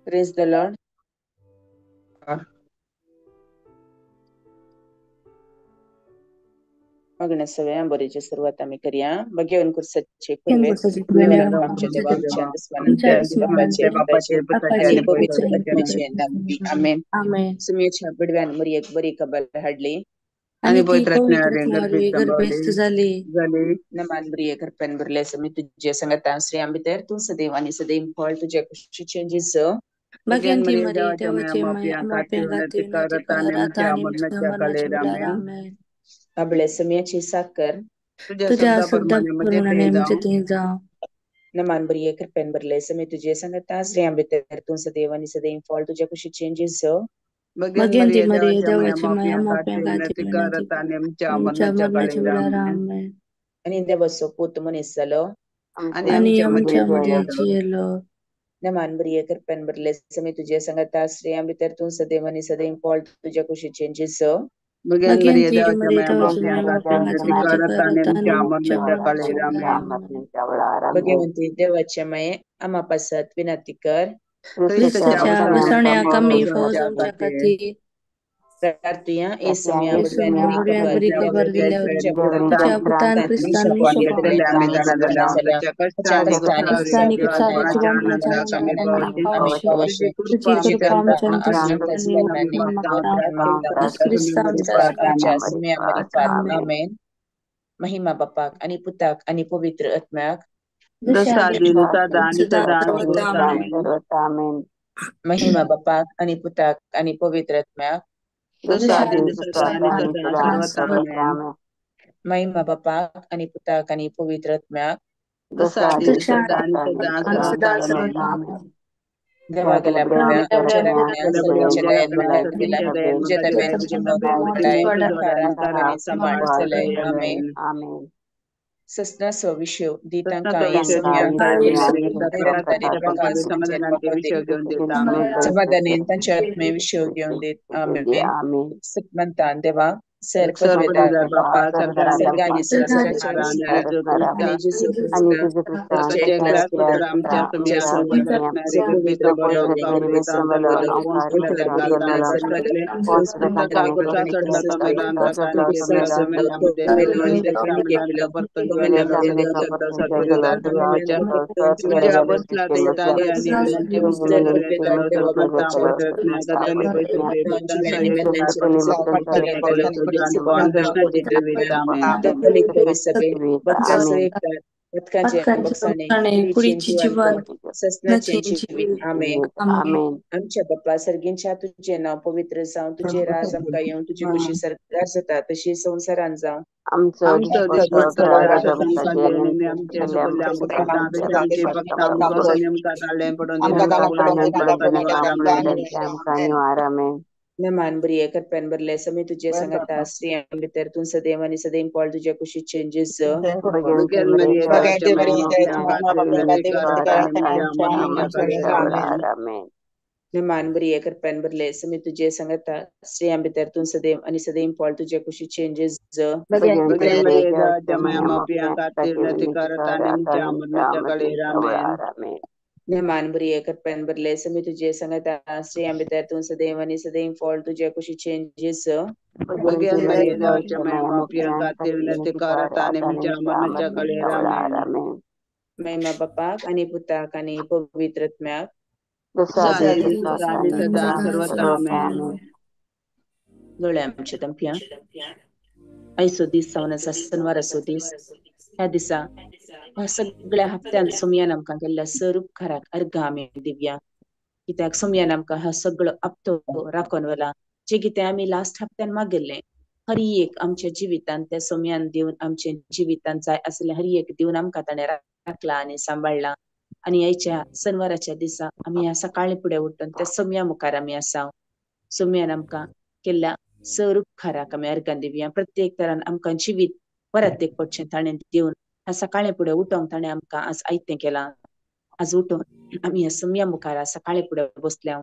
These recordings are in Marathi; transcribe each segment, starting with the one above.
Praise the Lord. मग सगळ्या बरीची सुरुवात आम्ही करूया. बघेवन कुर्सचे खुलवे आमच्या देवाच्या बापाचे पुत्राचे पवित्र आत्म्याचे नामे आमेन. सुमेच्या बिडव्यान मरी एक बरी कबल हाडली आणि पवित्र गर्भस्थ झाली. नमान बरी एक करपन बरले समी तुझे संगत श्री आंबितर तू सदैव आणि सदैव फळ तुझ्या खुशीचे जिस भगवंती मरी देवाचे माप्या गाते आता आणि मरणाच्या आमेन. आपले समयाची साखर तुझ्या शब्दाप्रमाणे म्हणजे जा. नमान बरी करपेन बरले समी तुझे संगत श्री आंबितर तू सदैव आणि सदैव फळ तुझ्या खुशीचे जिस भगवंती मरी देवाची माप्या गाते आमच्या मरणाच्या वेळेला आमेन. आणि देवसो पूत मनीस झालो आणि आमच्या मध्ये जियलो. नमान बरी करपेन बरले समी तुझे संगत श्री आंबितर तू सदैव आणि सदैव फळ तुझ्या खुशीचे जिस भगवंती मरी देवाची माप्या भगवंती देवाच्या माये आम्हापासात विनंती कर. ख्रिस्ताच्या वसण्या कमी फौज आमच्या खाती प्रार्थना ए समय बरी खबर दिल्यावर तुझ्या पुतान ख्रिस्तान महिमा बापाक आणि पुताक आणि पवित्र आत्म्याक महिमा बापाक आणि पुताक आणि पवित्र आत्म्याक महिमा बापाक आणि पुताक आणि पवित्र आत्म्याक देवा गेल्या तुझ्या दरम्यान तुझे सांभाळ चलय आमेन. ससनासो विषय दीतांका समाधाने त्यांच्या आत्मे विषय घेऊन देत आमेन. सत्मंतान देवा सर पदवेदार बापा सर्गानी सहस्राच्या आणि जेजू आमच्या बाप्पा सर्गींच्या तुझे नाव पवित्र जाऊन तुझे राज आमका येऊन तुझी खुशी सरकार जाता तशी संसारान जाऊन नमान बरी करपेन बरले समी तुझे संगता श्री आंबितर तू सदैव आणि सदैव फळ तुझ्या खुशी चेंजेस नमान बरी करपेन बरले समी तुझे संगता श्री आंबितर तू सदैव आणि सदैव फळ तुझ्या खुशी चेंजेस नमान बरी करपेन बरले समी तुझे संगता श्री आंबितर तू सदैव आणि सदैव फळ तुझ्या खुशी चेंजेस महिमा बापाक आणि पुताक आणि पवित्र आत्म्याक डोळे आमचे तंप्या ऐसो दीस जावन आसा शनिवार असो दीस ह्या दिसा सगळ्या हप्त्यान सोमयान आमकां केल्ल्या सरूप खराक अर्घ आमी दिवया. कित्याक सोमयान आमकां हा सगळं हप्तो राखून व्हेला. जे कितें आमी लास्ट हप्त्यान मागिल्लें हर एक आमच्या जिवितान त्या सोमयान दिवन आमच्या जिवितान जाय आसलें हर एक दिवन आमकां ताणें राखला आणि सांबाळला. आणि यायच्या शनिवाराच्या दिसा आमी ह्या सकाळी फुडें उठून त्या सोमया मुखार आमी आसा. सोमयान आमकां केल्ल्या सरूप खराक आमी अर्घान दिवया. प्रत्येक तरान आमकां जिवीत परत एक पडचें ताणें दिवन ह्या सकाळी फुडें उठोंक ताणें आमकां आज आयतें केलां. आज उठून आमी ह्या सोमया मुखार सकाळी फुडें बसल्या.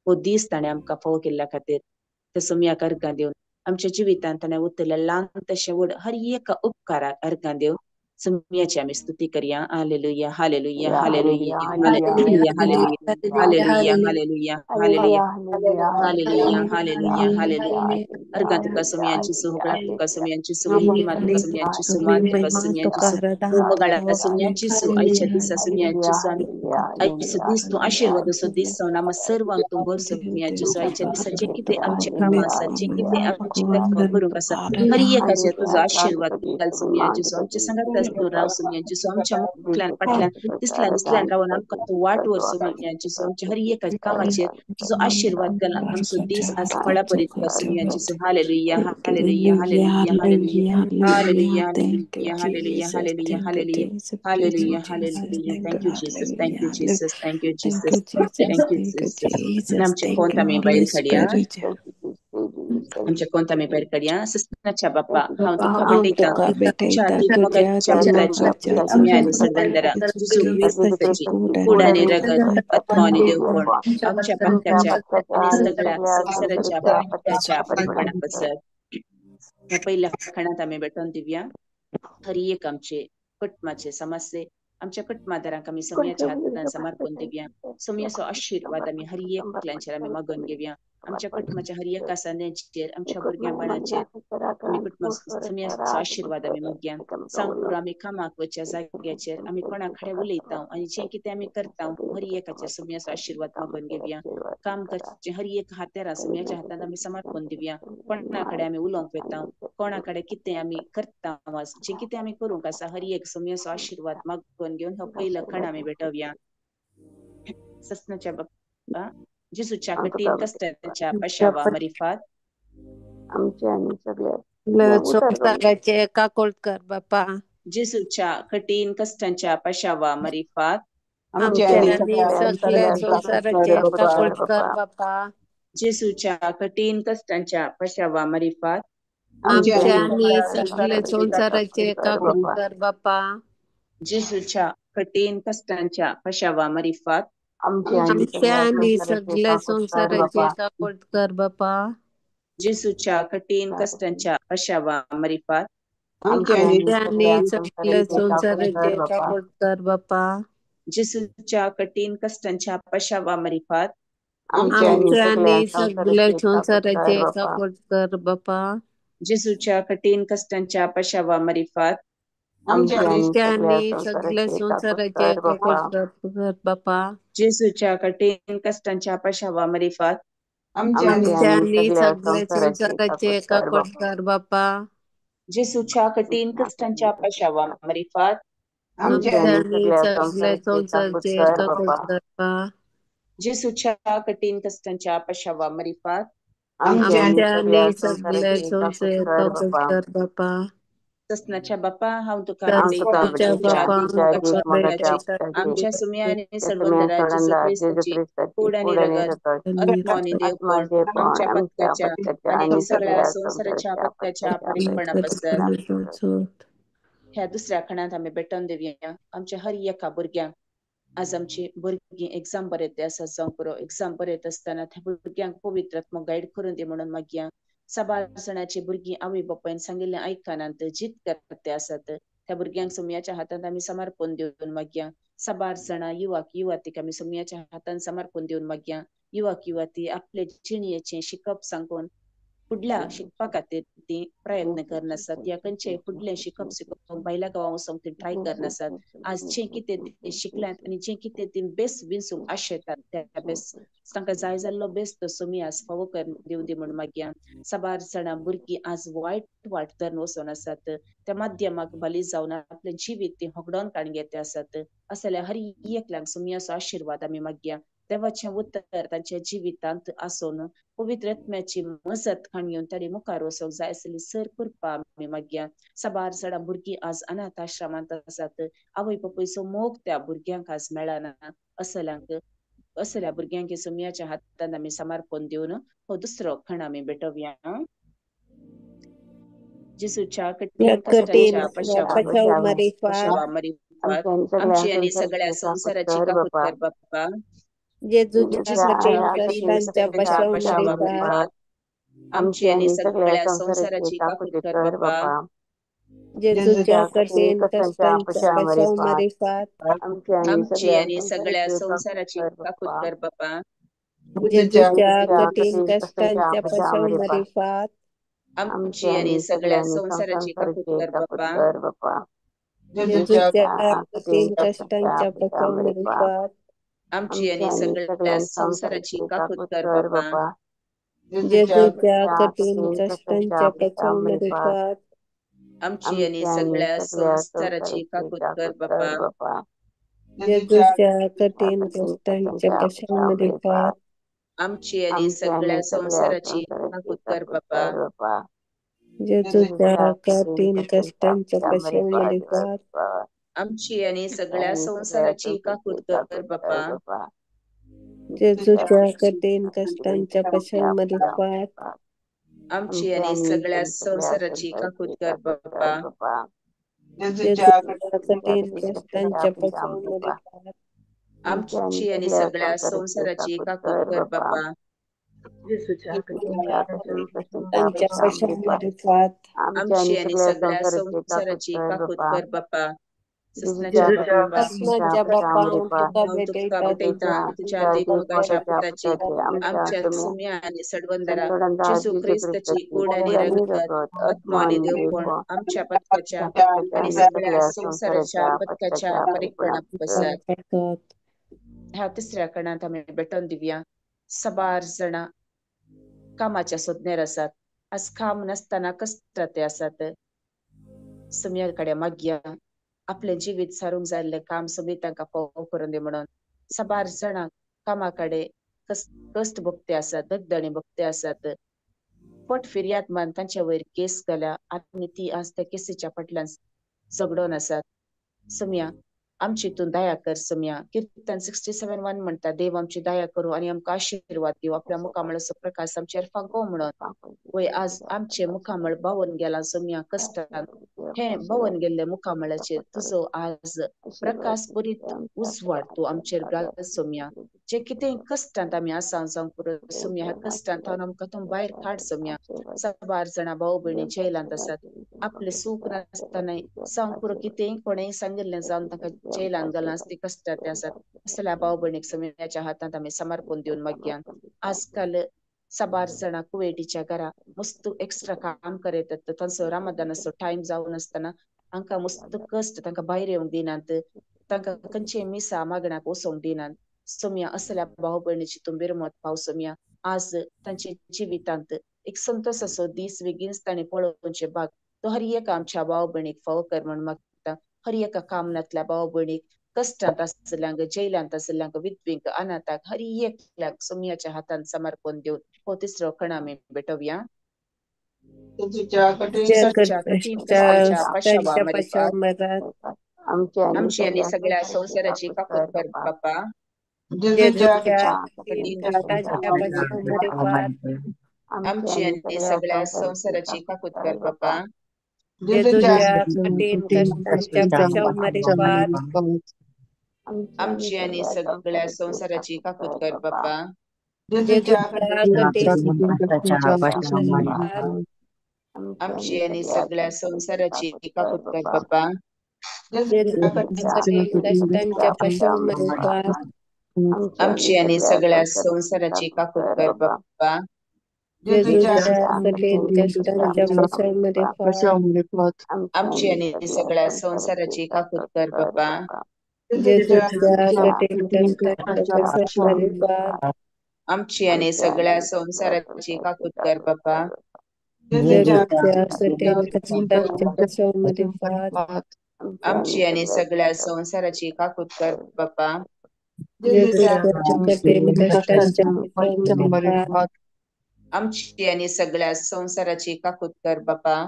हो दीस ताणें आमकां फावो केल्ल्या खातीर त्या सोमयाक अर्घां दिवन आमच्या जिवितांत ताणें उरलेल्या ल्हान तशें व्हड हर एक उपकाराक अर्घां दिवन सुमियाची आम्ही स्तुती करूया. हालेलुया हालेलुया हालेलुया Hallelujah, हालेलुया hallelujah, हालेलुया hallelujah, हालेलुया हालेलुया हालेलुया हालेलुया hallelujah, हालेलुया. अर्घा तुका सुमियांची सुहगळा तुका सुमियांची सु महिमा तुका सुमियांची सु मान तुका सुमियांची सु उमगाळा सुमियांची सु आईच्या दिसा सुमियांची सु आम्ही आईसो दिस तू आशीर्वाद असो दिस नाम सर्वांक तू भर सुमियांची सु आईच्या दिसा जे कितें आमचे काम आसात जे कितें आमची कर्म करूंक आसा हर एकाचेर तुजो आशीर्वाद घाल सुमियांची सु आमच्या सांगात तू राव सुमियांची सु आमच्या मुखल्यान फाटल्यान दिसल्यान दिसल्यान रावन आमकां तू वाट वर सुमियांची सु आमच्या हर एका कामाचेर तुजो आशीर्वाद घाल आमचो दीस आज फळा परीत सुमियांची सु हालेलुया हालेलुया हालेलुया हालेलुया hallelujah thank you, hallelujah hallelujah Jesus, hallelujah thank you, hallelujah Jesus, thank you, Hallelujah, Jesus, hallelujah. thank you, Thank you, Jesus. Thank you, hallelujah, hallelujah, Jesus. Thank you, thank Jesus. you, Jesus, Thank you, thank you, Jesus. Jesus, आमचे thank कोणता you, मी Holy बैल खडिया Spirit. आमच्या कोणता मी बैल खडिया सस्नाच्या बाप्पा हांव तुका हम भेटयता तुका तुझ्या भेटयता ती तुझ्या मोगाच्या तिमोगाच्या चराच्या सुम्या आणि सर्वंदरा येशू तुझो ख्रिस्ताची क्रिस्ताची कूड कूड आणि आणि रगत रगत आत्मा आणि आणि देवपण आमच्या पक्काच्या आणि सगळ्या संसाराच्या पापाच्या परिपणापासून ह्या पहिल्या खणात आम्ही भेटून दिव्या हरी एक आमचे कुटुंबाचे समस्ये आमच्या कुटुंबादारांक आम्ही सोम्याच्या हातान समर्पण दिव्या सोम्याचो आशीर्वाद आम्ही हर एकल्यांचेर आम्ही मागून घेवया आमच्या कुटुंबाच्या हर एका सणाचेर आमच्या भुरग्यां बाळाचेर आम्ही कुटुंब सोम्याचो आशीर्वाद आम्ही मागया सांगपुर आम्ही कामाक वच्या जाग्याचेर आम्ही कोणा कडेन उलयता आनी जे कितें आम्ही करता हर एकाचेर सोम्याचो आशीर्वाद मागून घेवया काम करचे हर एक हात्यार सोम्याच्या हातान आम्ही समर्पण दिवया कोणा कडेन आम्ही उलोवंक वेता कोणा कडेन कितें आमी करता जे कितें आमी करूंक आसा हर एक सोम्याचो आशीर्वाद मागून घेवन हो पयलो खण आमी भेटवया ससनाच्या बाप्पा जेजूच्या कठीण कष्टाच्या पशावा मरिफात संसाराचे काकोळकर बापा जेजूच्या कठीण कष्टांच्या पशावा मरिफात आमच्या आणि सगळे संसाराचे काकोळकर बापा जेजूच्या कठीण कष्टांच्या पशावा मरिफात आमच्या आणि सगळे संसाराचे काकोळकर बापा जेजूच्या कठीण कष्टांच्या पशावा मरिफात आमच्या आणि सगळे संसाराचे काकोळकर बापा जेजूच्या कठीण कष्टांच्या पशावा मरिफात आमच्या आणि सगळे संसाराचे काकोळकर बापा जेजूच्या कठीण कष्टांच्या पशावा मरिफात आमच्या आणि सगळे संसाराचे काकोळकर बापा जेजूच्या कठीण कष्टांच्या पशावा मरिफात आमच्या आणि सगळे संसाराचे काकोळकर बापा जेजूच्या कठीण कष्टांच्या पशावा मरिफात आमच्या आणि सगळे संसाराचे काकोळकर बापा जेजूच्या कठीण कष्टांच्या पशावा मरिफात आमच्या आणि सगळे संसाराचे काकोळकर बापा जेजूच्या कठीण कष्टांच्या पशावा मरिफात आमच्या आणि सगळे संसाराचे काकोळकर बापा ससनाच्या बाप्पा हांव तुका भेटयता ससनाच्या जेजूच्या बापा आदीक हांव मोगाच्या तुका पुत्राची भेटयता आमच्या सुम्या आणि सर्वंदरा जेजू क्रिस्ताची कूड आणि रगत आत्मा आणि देवपण आमच्या पत्त्याच्या आणि सगळ्या संसाराच्या पत्त्याच्या परिपणापासून ह्या दुसऱ्या खणात आम्ही भेटून दिवया आमच्या हर एका भुरग्यांक आज आमची भुरगीं एक्झाम बरयते आसा जावं पुरो एक्झाम बरयत आसतना त्या भुरग्यांक पवित्र आत्मो गायड करून दी म्हणून मागया सबासणाची भुरगीं आवय बापायन सांगिल्लें आयकनात जिद करते आसात त्या भुरग्यांक सोम्याच्या हातांत आमी समर्पण दिवन मागया सबार जाणां युवक युवतीक आमी सोम्याच्या हातान समर्पण दिवन मागया युवक युवती आपले जिणेचें शिकप सांगून फुडल्या शिकपा खातीर ती प्रयत्न करनासत या खंयचे फुडलें शिकप भायल्या गांवां वचूंक ती ट्राय करनासत आज जे कितें ते शिकल्यात आनी जे कितें ती बेस विंसूंक आशेतात त्या बेस तांकां जाय जाल्लो बेस तो सोमी आज फावो करून दिवं दी म्हण मागया सबार जाणां भुरगीं आज वायट वाटतन वचून आसात त्या माध्यमाक बली जावन आपले जिवीत ती होगडोन काडून घेते आसात असल्या हर एकल्यांक सोमयाचो आशीर्वाद आमी मागया देवाचें उतर तांच्या जिवितांत आसून पवित्र आत्म्याची मजत घेवन ताणी मुखार वचूंक जाय आसली सर करपा आमी मागया सबार जाणां भुरगीं आज अनाथ आश्रमांत आसात आवय बापूयचो मोग त्या भुरग्यांक आज मेळना असल्या भुरग्यांक सोम्याच्या हातान आमी समर्पण दिवन हो दुसरो खण आमी भेटवया जेजूच्या कठीण कष्टाच्या पशावा मरिफात आमची आणि सगळ्या संसाराची काकूत कर बाप्पा जेजूच्या जेजूच्या कठीण कठीण कष्टांच्या कष्टाच्या पशाव पशावा मरिफात मरिफात आमची आणि सगळ्या संसाराची काकूत कर बाप्पा जेजूच्या कठीण कष्टांच्या कशावमध्ये फात. आमची आणि सगळ्या संसाराची काकूत कर बापा. जेजूच्या कठीण कष्टांच्या कशावमध्ये फात. आमची आणि सगळ्या संसाराची काकूत कर बापा. जेजूच्या कठीण कष्टांच्या कशावमध्ये फात. आमची आणि सगळ्या संसाराची काकूत कर बापा. जेजूच्या कठीण कष्टांच्या कशावमध्ये फात. आमची आणि सगळ्या संसाराची काकूत कर बापा. जेजूच्या कठीण कष्टांच्या कशावमध्ये फात. आमची आणि सगळ्या संसाराची काकूत कर बापा. जेजूच्या कठीण कष्टांच्या कशावमध्ये फात. आमची आणि सगळ्या संसाराची काकूत कर बापा. जेजूच्या कठीण कष्टांच्या कशावमध्ये फात. आमची आणि सगळ्या संसाराची काकूत कर बापा. जेजूच्या कठीण कष्टांच्या कशावमध्ये फात. आमची आणि सगळ्या संसाराची काकूत कर बापा. जेजूच्या कठीण कष्टांच्या कशावमध्ये फात. आमची आणि सगळ्या संसाराची काकूत कर बापा. ससनाच्या बाप्पा ससनाच्या बाप्पा तुका हांव तुका भेटयता भेटयता तुझ्या देखमुखाच्या पुताची आमच्या सुम्या आणि सडवंदरा जेजू ख्रिस्ताची कूड आणि रगत आत्मा आणि देवपण आमच्या पथकाच्या आणि सगळ्या संसाराच्या पथकाच्या परिक्रणा बसत. ह्या तिसऱ्या कणात आम्ही भेटून दिवया. सबार जण कामाच्या सोदण्यार आसात. आज काम नसताना कष्टात आसात. सुम्याकडे मागया आपले जीवित सारूंक जाल्ले काम सुमी तांकां फावो करून दे म्हणून. सबार जण कामाकडे कष्ट भोगते आसात, दगदणी भोगते आसात. पोट फिर्यात मान तांच्या वयर केस घाल्या आनी ती आज त्या केसीच्या फाटल्यान झगडून आसात. सुम्या आमची तू दया कर सुम्या. कीर्तन 67:1 म्हणता देव आमची दया करू आणि आमकां आशीर्वाद दिव. आपल्या मुखामळाचो प्रकाश आमचेर फागो म्हणून. वय आज आमचे मुखामळ बावून गेला सुम्या कष्टान. हे बावून गेल्ले मुखामळाचेर तुजो आज प्रकाश बरीत उजवाड तू आमचेर घाल सुम्या. जे कितें कष्टांत आमी आसा जावं पुरो सुम्या ह्या कष्टांत आमकां तूं भायर काड सुम्या. सबार जाणा भाऊ भयणी जेलांत आसात. आपले सूख नासतना जावं पुरो कितेंय कोणेय सांगिल्लें जावन तांकां जेलांत घालून आज ती कष्टांत आसात. असल्या भाऊ भयणीक सुम्याच्या हातांत आमी समर्पण दिवन मागया. आजकाल सबार जाणा कुवेटीच्या घरा मस्त एक्स्ट्रा काम करतात. तांचो रामादानाचो टायम जावन आसतना हांकां मस्त कष्ट तांकां भायर येवंक दिनात. तांकां खंयचेय मिसा मागणाक वसोंक दिनात. सुम्या असल्या भाऊ भयणीची तूं बिरमत पाव सुम्या. आज तांच्या जिवितांत एक संतोषाचो दीस बेगीनच तांणी पळोवचे भाग तो हर एक आमच्या भाऊ भयणीक फावो कर म्हण मागता. हर एका कामनातल्या भाऊ भयणीक कष्टांत आसल्यांक जेलांत आसल्यांक विधवींक अनाथाक हर एकल्याक सुम्याच्या हातान समर्पण दिवन हो तिसरो खण आमी भेटवया. जेजूच्या कठीण कष्टाच्या पाशावा मध्ये पात. पश्चात आमची आणि सगळ्या संसाराची काकूत कर बापा. जेजूच्या कठीण कठीण कष्टाच्या पश्चामध्ये फात. आमची आणि सगळ्या संसाराची काकूत कर बापा. जेजूच्या कठीण कष्टाच्या पश्चामध्ये फात. आमची आणि सगळ्या संसाराची काकूत कर बापा. जेजूच्या कठीण कष्टाच्या पश्चामध्ये फात. आमची आणि सगळ्या संसाराची काकूत कर बापा. जेजूच्या कठीण कष्टाच्या पश्चामध्ये फात. आमची आणि सगळ्या संसाराची काकूत कर बापा. जेजूच्या कठीण कष्टाच्या पश्चामध्ये फात. आमची आणि सगळ्या संसाराची काकूत कर बापा. जेजूच्या कठीण कष्टाच्या पश्चामध्ये फात. आमची आणि सगळ्या संसाराची काकूत कर बापा. जेजूच्या कठीण कष्टाच्या पश्चामध्ये फात. आमची आणि सगळ्या संसाराची काकूत कर बापा. जेजूच्या कठीण कष्टाच्या पश्चामध्ये फात. आमची आणि सगळ्या संसाराची काकूत कर बापा.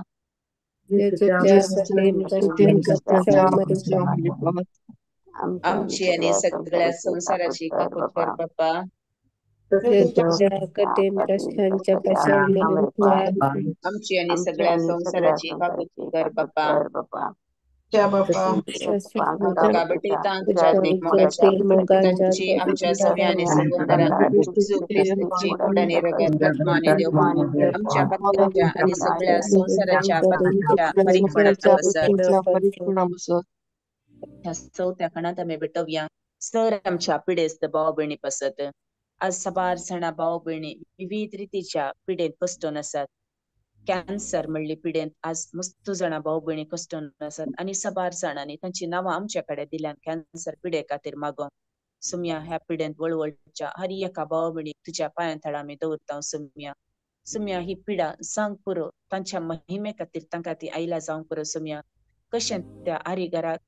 जेजूच्या कठीण कष्टाच्या पश्चामध्ये फात. आमची आणि सगळ्या संसाराची काकूत कर बापा. जेजूच्या कठीण कष्टाच्या पश्चामध्ये फात. आमची आणि सगळ्या संसाराची काकूत कर बापा. गाबटे तांतुच्या मोगाच्या तांची आमच्या सगळ्यांनी सगोदरा सुख्रिस्तूची कुडाने रगत आत्माने देवपण आमच्या पत्नीच्या आणि सगळ्या संसाराच्या पत्नीच्या परीक्षणाचा बसत ह्या चौथ्या खणात आम्ही भेटवूया सर आमच्या पिढेस्त भाऊ बहिणी पसत आज सबार सणा भाऊ बहिणी विविध रीतीच्या पिढेत कष्टून असतात. कॅन्सर म्हणली पिढेत आज मस्त जणा भाऊ बहिणी कष्टून असतात आणि सबार सणांनी त्यांची नावं आमच्याकडे दिल्यान कॅन्सर पिढे खातीर मागो सुम्या ह्या पिढेत वळवळच्या हर एका भाऊ बहिणी तुझ्या पायांथळा आम्ही दवरता सुम्या सुम्या ही पिढा सांग पुरो तांच्या महिमे खातीर तांकां ती आईला जावंक पुरो सुम्या कशें त्या आरी घरात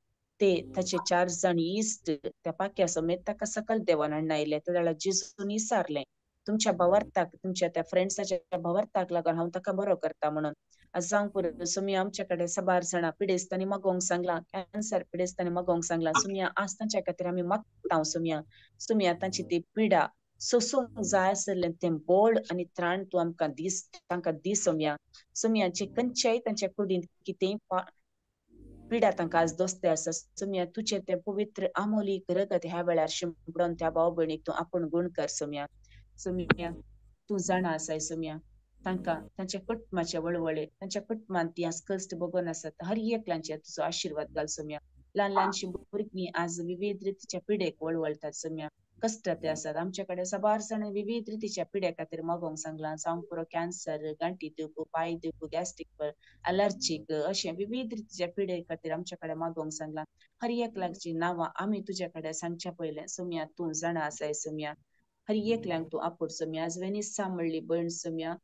ते ताचे 4 जण इश्ट त्या पाक्या समेत ताका सकल देवान हाडून त्या जिसून विसारले तुमच्या भवार्थाक तुमच्या त्या फ्रेंड्साच्या भवार्थाक लागून हांव ताका बरो करता म्हणून आज सांग पुरो सुम्या आमच्याकडे सबार सणा पिडेस्तांनी मगोंक सांगला कॅन्सर पिडेस्तांनी मगोंक सांगला सुम्या आज तांच्या खातीर आमी मागता सुम्या सुम्या तांची ती पिडा सोसूंक जाय आसलें तें बोड आनी त्राण तूं आमकां दीस तांकां दी सुम्या सुम्याचे खंयच्याय तांच्या कुडींत कितेंय पिडा तांकां आज दोस्ते आसा सुम्या तुझे ते पवित्र आमोलीक रगत ह्या वेळार शिंपडोन त्या भाऊ भयणीक तूं आपूण गुण कर सुम्या सुम्या तूं जाणा आसाय सुम्या तांकां तांच्या कुटुंबाचे वळवळे तांच्या कुटुंबान ती आज कश्ट बघून आसात हर एकल्यांचेर तुजो आशिर्वाद घाल सुम्या ल्हान ल्हानशी भुरगीं आज विविध रितीच्या पिडेक वळवळतात सुम्या कष्ट ते आसात आमच्याकडे सबार जण विविध रितीच्या पिड्या खातीर मगोंक सांगला जावं पुरो कॅन्सर गांठी दुखू पाय दुखू गॅस्ट्रिक अलर्जीक अशें विविध रितीच्या पिडे खातीर आमच्याकडे मागोंक सांगला हर एकल्याची नांवां आमी तुझ्याकडे सांगच्या पयलें सुम्या तूं जाणा आसाय सुम्या हर एकल्यांक तूं आपूण सुम्या आज वेनिसा म्हणली भयण सुम्या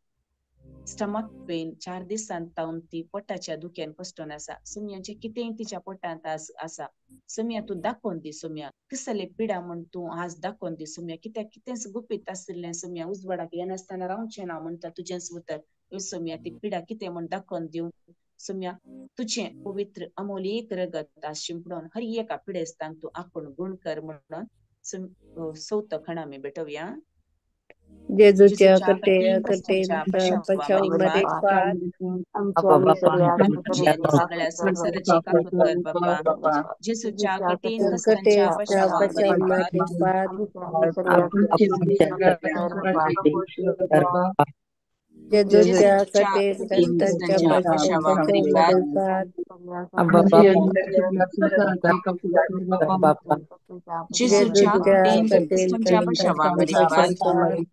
स्टमक पेन 4 दिसांत तावन ती पोटाच्या दुख्यान कष्टून आसा सुम्याचे कितेंय तिच्या पोटांत आसा सुम्या तूं दाखोवन दी सुम्या कसले पिडा म्हण तूं आज दाखोवन दी सुम्या कित्याक कितेंच गुपीत आशिल्लें सुम्या उजवाडाक येनासतना रावचें ना म्हणटा तुजें उतर सुम्या ती पिडा कितें म्हण दाखोवन दिवं सुम्या तुझें पवित्र अमोलीक रगत आज शिंपडोन हर एका पिडेस्तांक तूं आपूण गुण कर म्हणून सौत खण आमी भेटवया जेजूच्या जिसूच्या कठीण कष्टांच्या पशावमध्ये परिपात फार आमची आणि सगळ्या संसाराची काकूत कर बाप्पा जिसूच्या कठीण कष्टांच्या कटेच्या पशावामध्ये पशावमध्ये फार जेजूच्या जिसूच्या कठीण कठीण कष्टांच्या कष्टांच्या पशावामध्ये पशावमध्ये फार जिसूच्या जेजूच्या कठीण कठीण कष्टांच्या कष्टांच्या पशावामध्ये पशावमध्ये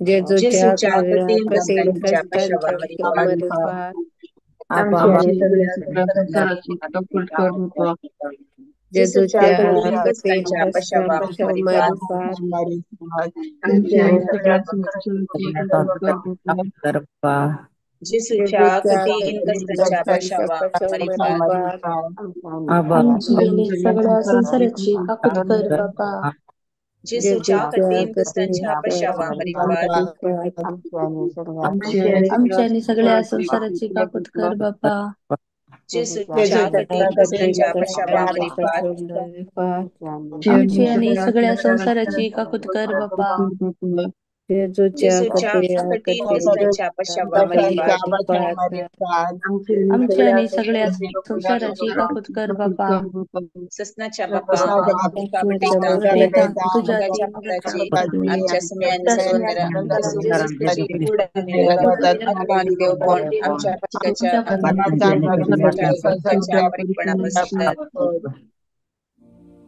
जेजूच्या जिसूच्या कठीण कठीण कष्टांच्या कष्टांच्या पशावामध्ये पशावमध्ये फार जिसूच्या जेजूच्या कठीण कठीण कष्टांच्या कष्टांच्या पशावामध्ये पशावमध्ये फार जिसूच्या जेजूच्या कठीण कठीण कष्टांच्या कष्टांच्या पशावामध्ये पशावमध्ये फार आमची सगळ्या संसाराची काकूत कर बाबा जिसूच्या जेजूच्या कठीण कठीण कष्टांच्या पशावामध्ये पशावमध्ये फार आमची आणि सगळ्या संसाराची काकूत कर बाबा जिसूच्या जेजूच्या कठीण कठीण कष्टांच्या कष्टांच्या पशावामध्ये पशावमध्ये फार आमची आणि सगळ्या संसाराची काकूत कर बाबा जेजूच्या जिसूच्या कठीण कठीण कष्टांच्या कष्टांच्या पशावामध्ये पशावमध्ये फार आमची आणि सगळ्या संसाराची काकूत कर बाबा ससनाच्या बाप्पा काबटे कापडे तुझ्या ती अंगाच्या मुलाच्या पात्राची आमच्या समयाने सगोदर जिसूची कुड आणि रगत आत्मा आणि देवपण आमच्या पत्त्याच्या घरच्या परिपणापासून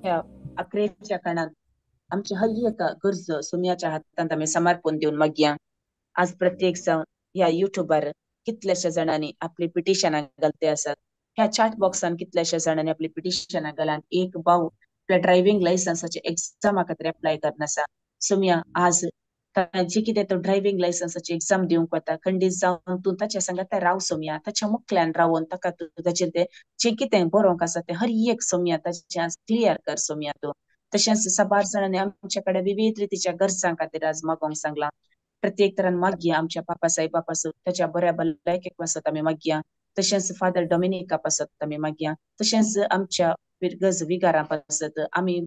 ह्या अकरेच्या काळात आमची हर एका गरज सुम्याच्या हातांत आम्ही समर्पण देऊन मागया आज प्रत्येक जावन ह्या युट्यूबार कितल्याशा जणांनी आपली पिटिशनां घालते असतात ह्या चॅट बॉक्सान कितल्याशा जणांनी आपली पिटिशनां घालान एक भाऊ आपल्या ड्रायव्हिंग लायसन्साची एक्झामा खातीर अप्लाय करन आसा सुम्या आज जी कितें तो ड्रायव्हिंग लायसन्साची एक्झाम दिवंक वता खंडीत जावन तूं ताच्या संगात राव सुम्या ताच्या मुखल्यान रावून ताका तूं ताचेर ते जे कितें बरोवंक आसा ते हर एक सुम्या ताचे आज क्लियर कर सुम्या तूं तशेंच सबार जणांनी आमच्याकडे विविध रितीच्या गरजां खातीर आज मागोंक सांगला प्रत्येक तरान मागया आमच्या पापा साहेबा पासत त्याच्या बऱ्या भलायकेक पासत आमी मागया तशेंच फादर डॉमिनिका पासत आमी मागया तशेंच आमच्या गज विगारां पासत आमी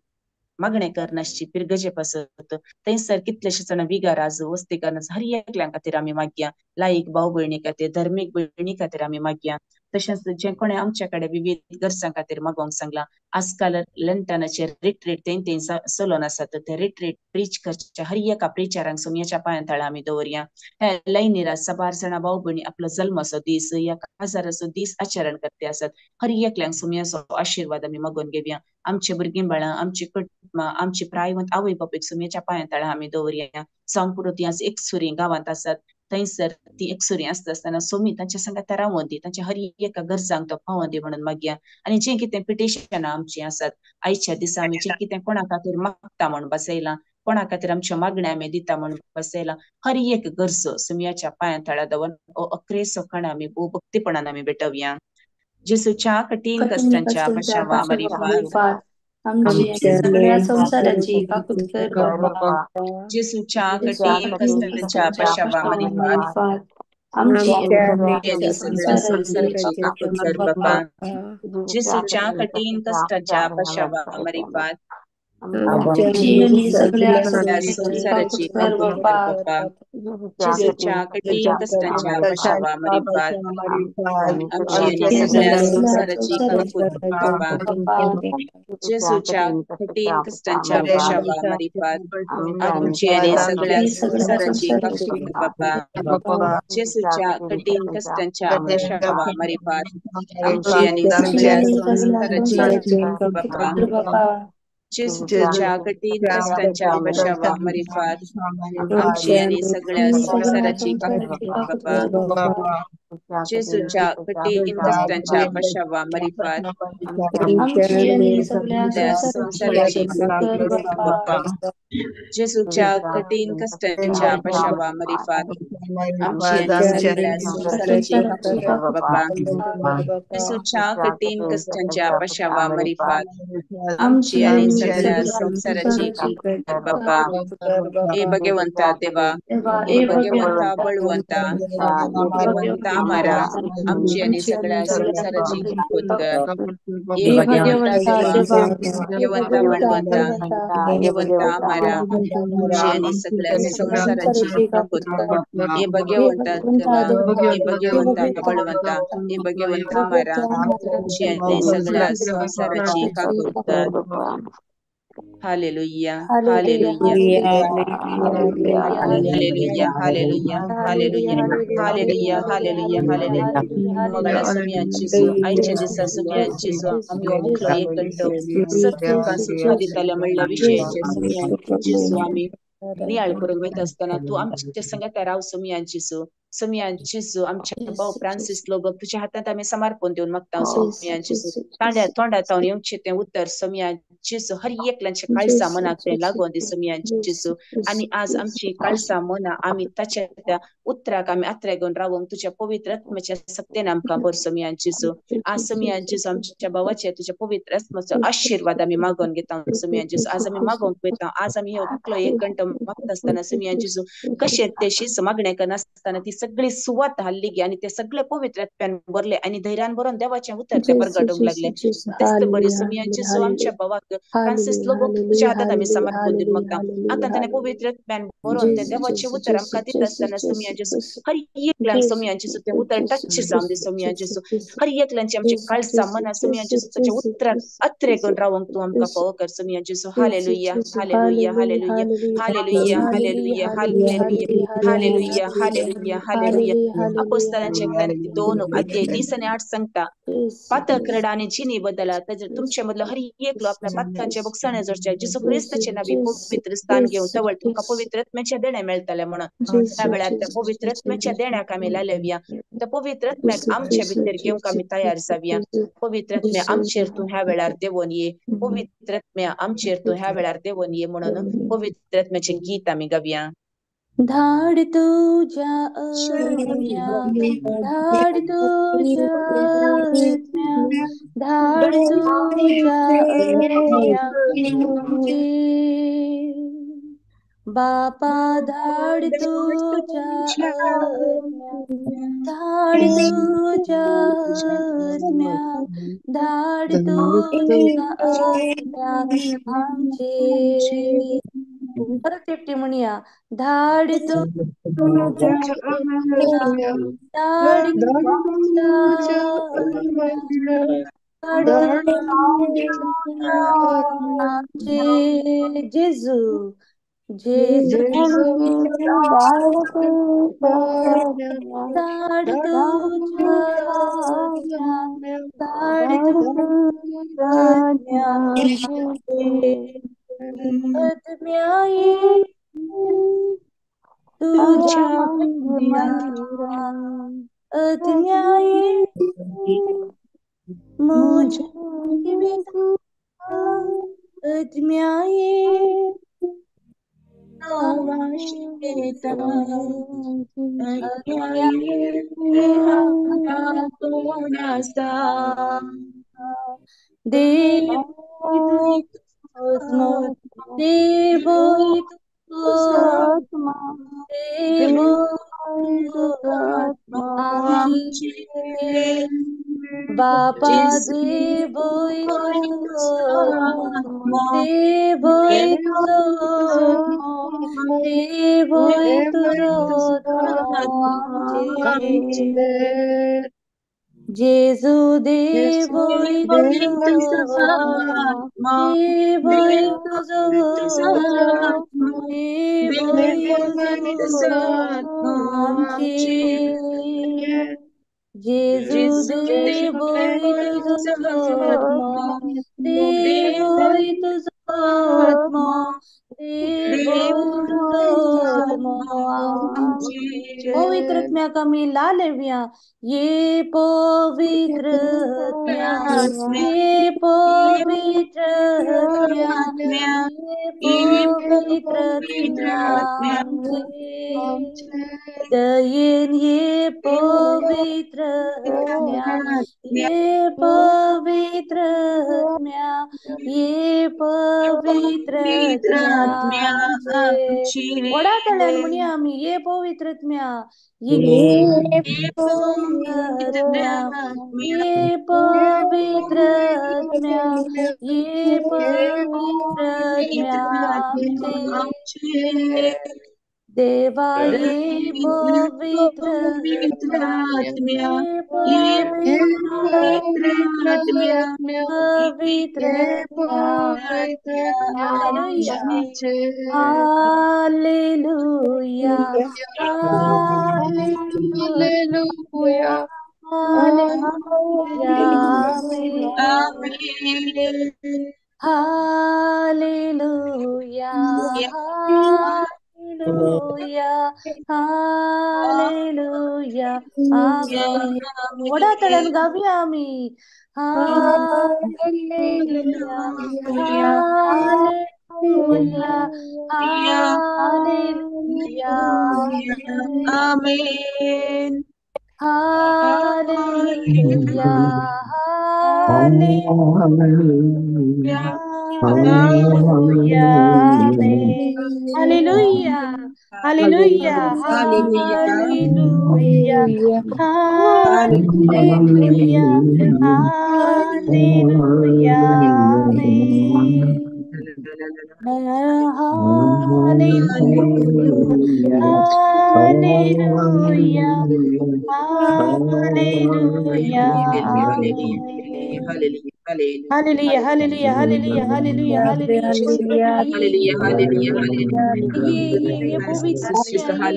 मागणे करनासची पिरगजे पसत थंयसर कितलेशे जाणां विगार आजू वस्ती करनास हर एकल्यां खातीर आमी मागया. लायक भाऊ भयणी खातीर धर्मीक भयणी खातीर आमी मागया. तशेंच जे कोणी आमच्याकडे विविध गरजां खातीर मागोंक सांगला. आजकाल लंडनाचे रिट्रीट तें चलोन आसात ते रिट्रीट प्रीच करच्या हर एका प्रिचारांक सोमयाच्या पांयां आमी दवरया. हे लायनीर सबार जाणां भाऊ भयणी आपलो जल्माचो दीस या काजाराचो दीस आचरण करते आसात. हर एकल्यांक सोमयाचो आशीर्वाद आमी मागोन घेवया. आमचे भुरगीं बाळां आमची कुटुंबां आमची प्रायवंत आवय बापूयक सोमयाच्या पांयां आमी दवरया. सांपुरती आज एकसुरी गांवांत आसात. थंयसर ती एकसुरी आसतना सोमी तांच्या संगात रावों दी तांच्या हर एका गरजांक तो पावों दी म्हणून मागया. आनी जे कितें पिटिशनां आमची आसात आयच्या दिसा आमी जे कितें कोणा खातीर मागता म्हण बसयला कोणा खातीर आमच्या मागण्या आमी दिता म्हण बसयला हर एक गरज सोमयाच्या पांयां दवरून अक्रेसो खण आमी भक्तीपणान आमी भेटवया. जेसूच्या कठीण कष्टांच्या पश्चावा मरिफात आमची आणि सगळ्या संसाराची काकूत कर बाप्पा. जेसूच्या कठीण कष्टांच्या पश्चावा मरिफात आमची आणि सगळ्या संसाराची काकूत कर बाप्पा. जेसूच्या कठीण कष्टाच्या पश्चावा मरिफात आमची आणि सगळ्या सगळ्या संसाराची संसाराची काकूत कर काकूत कर बाप्पा. बाप्पा. जेसूच्या कठीण कष्टांच्या पश्चावा मरिफात आमची आणि सगळ्या संसाराची काकूत कर बाप्पा. जेसूच्या कठीण कष्टांच्या पश्चावा मरिफात आमची आणि सगळ्या संसाराची काकूत कर बाप्पा. जेसूच्या कठीण कष्टांच्या पश्चावा मरिफात आमची आणि सगळ्या संसाराची काकूत कर बाप्पा. जेसूच्या कठीण कष्टांच्या पश्चावा मरिफात आमची आणि सगळ्या संसाराची काकूत कर बाप्पा. जेसूच्या कठीण कष्टांच्या पश्चावा मरिफात आमची आणि सगळ्या त्या संसाराची संसाराची काकूत काकूत कर कर बाप्पा. बाप्पा. जेसूच्या कठीण कष्टांच्या पश्चावा मरिफात आमची आणि सगळ्या संसाराची काकूत कर बाप्पा. जेसूच्या कठीण कष्टांच्या पश्चावा मरिफात आमची आणि सगळ्या संसाराची काकूत कर बाप्पा. ए भगवंता देवा ए भगवंता बळवंता भगवंता हमारा आमची आणि सगळ्या संसाराची काकूत कर. ए भगवंता देवा भगवंता बळवंता भगवंता हमारा आमची आणि सगळ्या संसाराची काकूत कर. ए भगवंता देवा ए भगवंता बळवंता ए भगवंता हमारा आमची आणि सगळ्या संसाराची काकूत कर. हालेलुया हालेलुया हालेलुया हालेलुया हालेलुया हालेलुया हालेलुया हालेलुया. मगळा समयांची आयच्या दिसा समयांची आम्ही ओखलो एक घंटो सत्तुका सुटका दिताल्या म्हणल्या विषयाचे समयांची आम्ही नियाळ करून वयत असताना तू आमच्या संगात राव समयांची आमच्या भाऊ फ्रान्सिस लोक तुझ्या हातात आम्ही समर्पण देऊन मागता समयांची तांड्या तोंडात तावन येऊचे ते उत्तर समयांची हर एकल्यांच्या काळसा मनाक ते लागून दे समयांची आणि आज आमची काळसा मना आम्ही त्याच्या त्या उत्तराक आम्ही आत्र्या घेऊन राहून तुझ्या पवित्र आत्म्याच्या सक्तीने आमकां भर समयांची आज समयांची आमच्या भावाच्या तुझ्या पवित्र आत्म्याचा आशीर्वाद आम्ही मागून घेता समयांची आज आम्ही मागून घेता. आज आम्ही ओखलो एक घंटा मागत असताना समयांची कशे तेशी मागण्या करन असताना ती सगळी सुवात हल्ली गे आणि ते सगळे पवित्र आत्म्यान भरले आणि धैर्यान भरून देवाचे उत्तर ते प्रगटूंक लागले. तेच बरी समयांची आमच्या भावाक फ्रान्सिस लोक तुझ्या हातात आम्ही समर्पण देऊन मागता. आता त्याने पवित्र आत्म्यान भरून ते देवाचे उत्तर आमकां दित असताना समयांची हर एकल्यांक समयांची ते उत्तर टच जावन दे समयांची हर एकल्यांची आमची काळसा मना समयांची त्याच्या उत्तराक आत्रे घेऊन रावंक तू आमकां फावो कर समयांची हालेलुया हालेलुया हालेलुया हालेलुया हालेलुया हालेलुया हालेलुया हालेलुया हालेलुया. अपोस्तलांचे ग्रंथ 2 अध्याय 30 आणि 8 सांगता पातळ क्रडा आणि चिनी बदला तुमच्या मधलं हर एक आपल्या पातकांच्या बक्षाने जरच्या जिसू ख्रिस्ताचे नावी पवित्र स्थान घेऊन तवळ तुमका पवित्र आत्म्याच्या देण्या मिळताल्या म्हणून त्या वेळात त्या पवित्र आत्म्याच्या देण्याक आम्ही लालव्या. त्या पवित्र आत्म्याक आमच्या भितर घेऊन आम्ही तयार जाव्या. पवित्र आत्म्या आमचेर तू ह्या वेळार देवून ये. पवित्र आत्म्या आमचेर तू ह्या वेळार देवून ये म्हणून पवित्र आत्म्याचे गीत आम्ही गाव्या. धाड तुझ्या आज्ञा धाड तुझ्या आज्ञा धाड तुझ्या आज्ञा तुझी बापा धाड तुझ्या आज्ञा धाड तुझ्या आज्ञा, धाड तुझ्या आज्ञा आमचे. परत एकटी म्हणूया, धाड तुझ्या आज्ञा, धाड तुझ्या आज्ञा, धाड तुझ्या आमचे. जेजू जेजू धाड तुझ्या आज्ञा, धाड तुझ्या आज्ञा आमचे. आत्म्या ये तुझ्या मंदिरात, आत्म्या ये मुझे आत्म्या ये आत्म्या देव आत्मा, देव आत्मा, देव आमची. बाबा देव आत्मा, देव आत्मा, देव आत्मा आमचे. जेजू देव आत्मा, देव आत्मा, देव आमचे. जेजू देव आत्मा, देव आत्मा, देव आत्मा आमचे. पवित्र आत्म्या का मिला लेविया, ये पवित्र आत्म्या, ये पवित्र आत्म्या, ये पवित्र आत्म्या आमचे. दयेन ये पवित्र आत्म्या, ये पवित्र आत्म्या, ये पवित्र आत्म्या आमचे. ओढा तळ्यान म्हणी आम्ही, ये पवित्र आत्म्या, ये पवित्र आत्म्या, ये पवित्र आत्म्या, ये पवित्र आत्म्या आमचे. देवा ये पवित्र आत्म्या, ये पवित्र आत्म्या, पवित्र आत्म्या. हालेलुया, हालेलुया, हालेलुया, हालेलुया, हालेलुया, हालेलुया, हालेलुया, आमेन. ओढा तळ्यान गाऊया आम्ही, हालेलुया, हालेलुया, हालेलुया, आमेन. हालेलुया, हालेलुया, हालेलुया, आमेन. हालेलुया, हालेलुया, हालेलुया, हालेलुया, हालेलुया, आमेन. Hallelujah, hallelujah, hallelujah, amen. Hallelujah, hallelujah, hallelujah, hallelujah, hallelujah. ये पवित्र आत्म्या, ये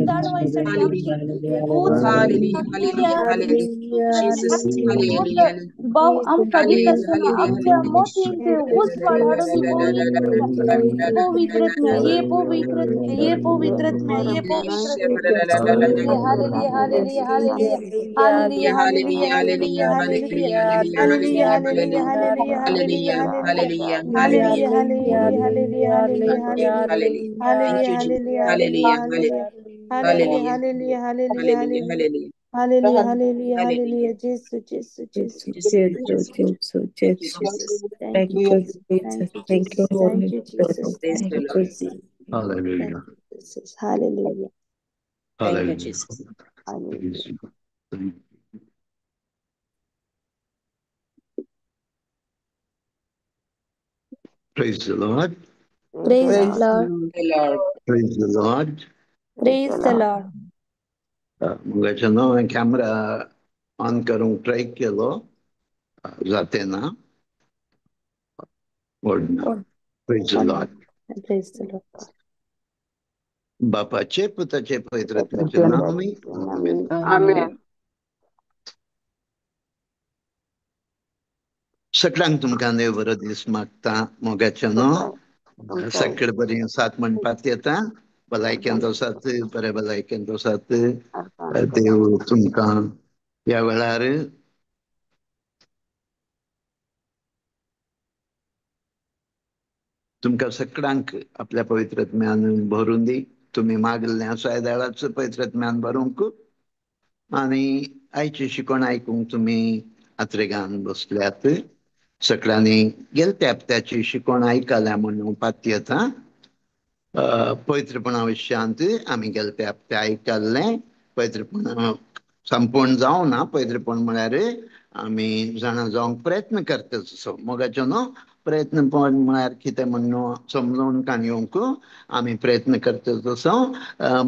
जाणवायसाठी आमची तूच भाव आमका दितासन आमच्या मोठ्यांचे उजवाड हाडून ही पवित्र आत्म्या, ये पवित्र आत्म्या, ये पवित्र आत्म्या, ये पवित्र आत्म्या. हालेलुया, हालेलुया, हालेलुया, हालेलुया, हालेलुया, हालेलुया, हालेलुया, हालेलुया, हालेलुया, हालेलुया, हालेलुया, हालेलुया, हालेलुया, हालेलुया, हालेलुया, हालेलुया, hallelujah, hallelujah, hallelujah, hallelujah, hallelujah, hallelujah, hallelujah, hallelujah, hallelujah, hallelujah, Jesus, Jesus, Jesus, Jesus. Thank you, Jesus. Thank you, Jesus. Thank you, Jesus. Thank you, Jesus. Hallelujah. Hallelujah. Thank you, Jesus. Praise the Lord. Praise the Praise Lord. The Lord. Praise the Lord. Praise the Lord. मुगाच्यानं कॅमेरा ऑन करूंक ट्राय केलो जाते ना ओढणं. Praise the Lord. Praise the Lord. बापाचे पुताचे पवित्रात्म्याचे नामी आमेन. Amen. सगळ्यांक तुमकां देव बरो दीस मागता मोगाच्यानं सकाळ बरी सात म्हणपाक येता भलायकेन दोसात बरे भलायकेन दोसात देव तुमकां ह्या वेळार तुमकां सगळ्यांक आपल्या पवित्रात्म्यान भरून दी. तुम्ही मागल्लें आसा देवाच पवित्रात्म्यान भरूंक आनी आयची शिकोण आयकूंक तुमी आत्रेगान बसल्यात. सगळ्यांनी गेलत्या हप्त्याची शिकोण आयकल्या म्हणपाक येता. पवित्रपणा विशयांत आमी गेलत्या हप्त्या आयकल्लें. पवित्रपण संपूर्ण जावना. पवित्रपण म्हळ्यार आमी जाणा जावंक प्रयत्न करता तसो मोगाचो न्हू. प्रयत्न पण म्हळ्यार कितें म्हणून समजून काणयोंक आमी प्रयत्न करता तसो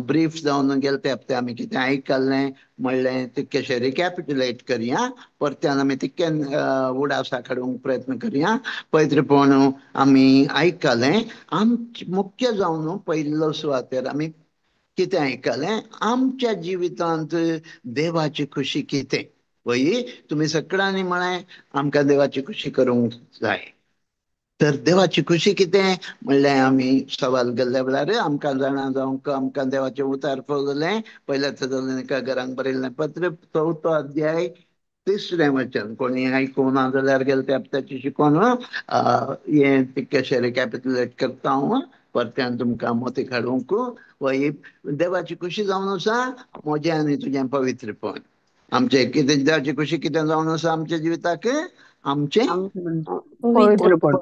ब्रीफ जावन गेलत्या हप्त्या आमी कितें आयकल्लें म्हणलें तितकेशें रिकॅपिट्युलेट करया. परत्यान आमी तितकें उडासा काडूंक प्रयत्न करया. पवित्रपण आमी आयकलें. मुख्य जावन पयलो सुवातेर आमी कितें आयकलें आमच्या जिवितांत देवाची खुशी कितें. वय तुमी सगळ्यांनी म्हळें आमकां देवाची खुशी करूंक जाय. तर देवाची खुशी कितें म्हणलें आमी सवाल केल्ल्या वेळार आमकां जाणा जावंक आमकां देवाचें उतार पळयलें. पयल्या थेसलोनिका घरांक बरयल्लें पत्र 4थो अध्याय 3रे वचन. कोणी आयकूं ना जाल्यार गेल्या हप्त्याची शिकोन हें तितकेशें रिकॅपिट्युलेट करता हांव परत्यान तुमकां मोती काडूंक. वय देवाची खुशी जावन आसा म्हजें आनी तुजें पवित्रपण. आमचें कितें देवाची खुशी कितें जावन आसा आमच्या जिविताक आमचें पवित्रपण.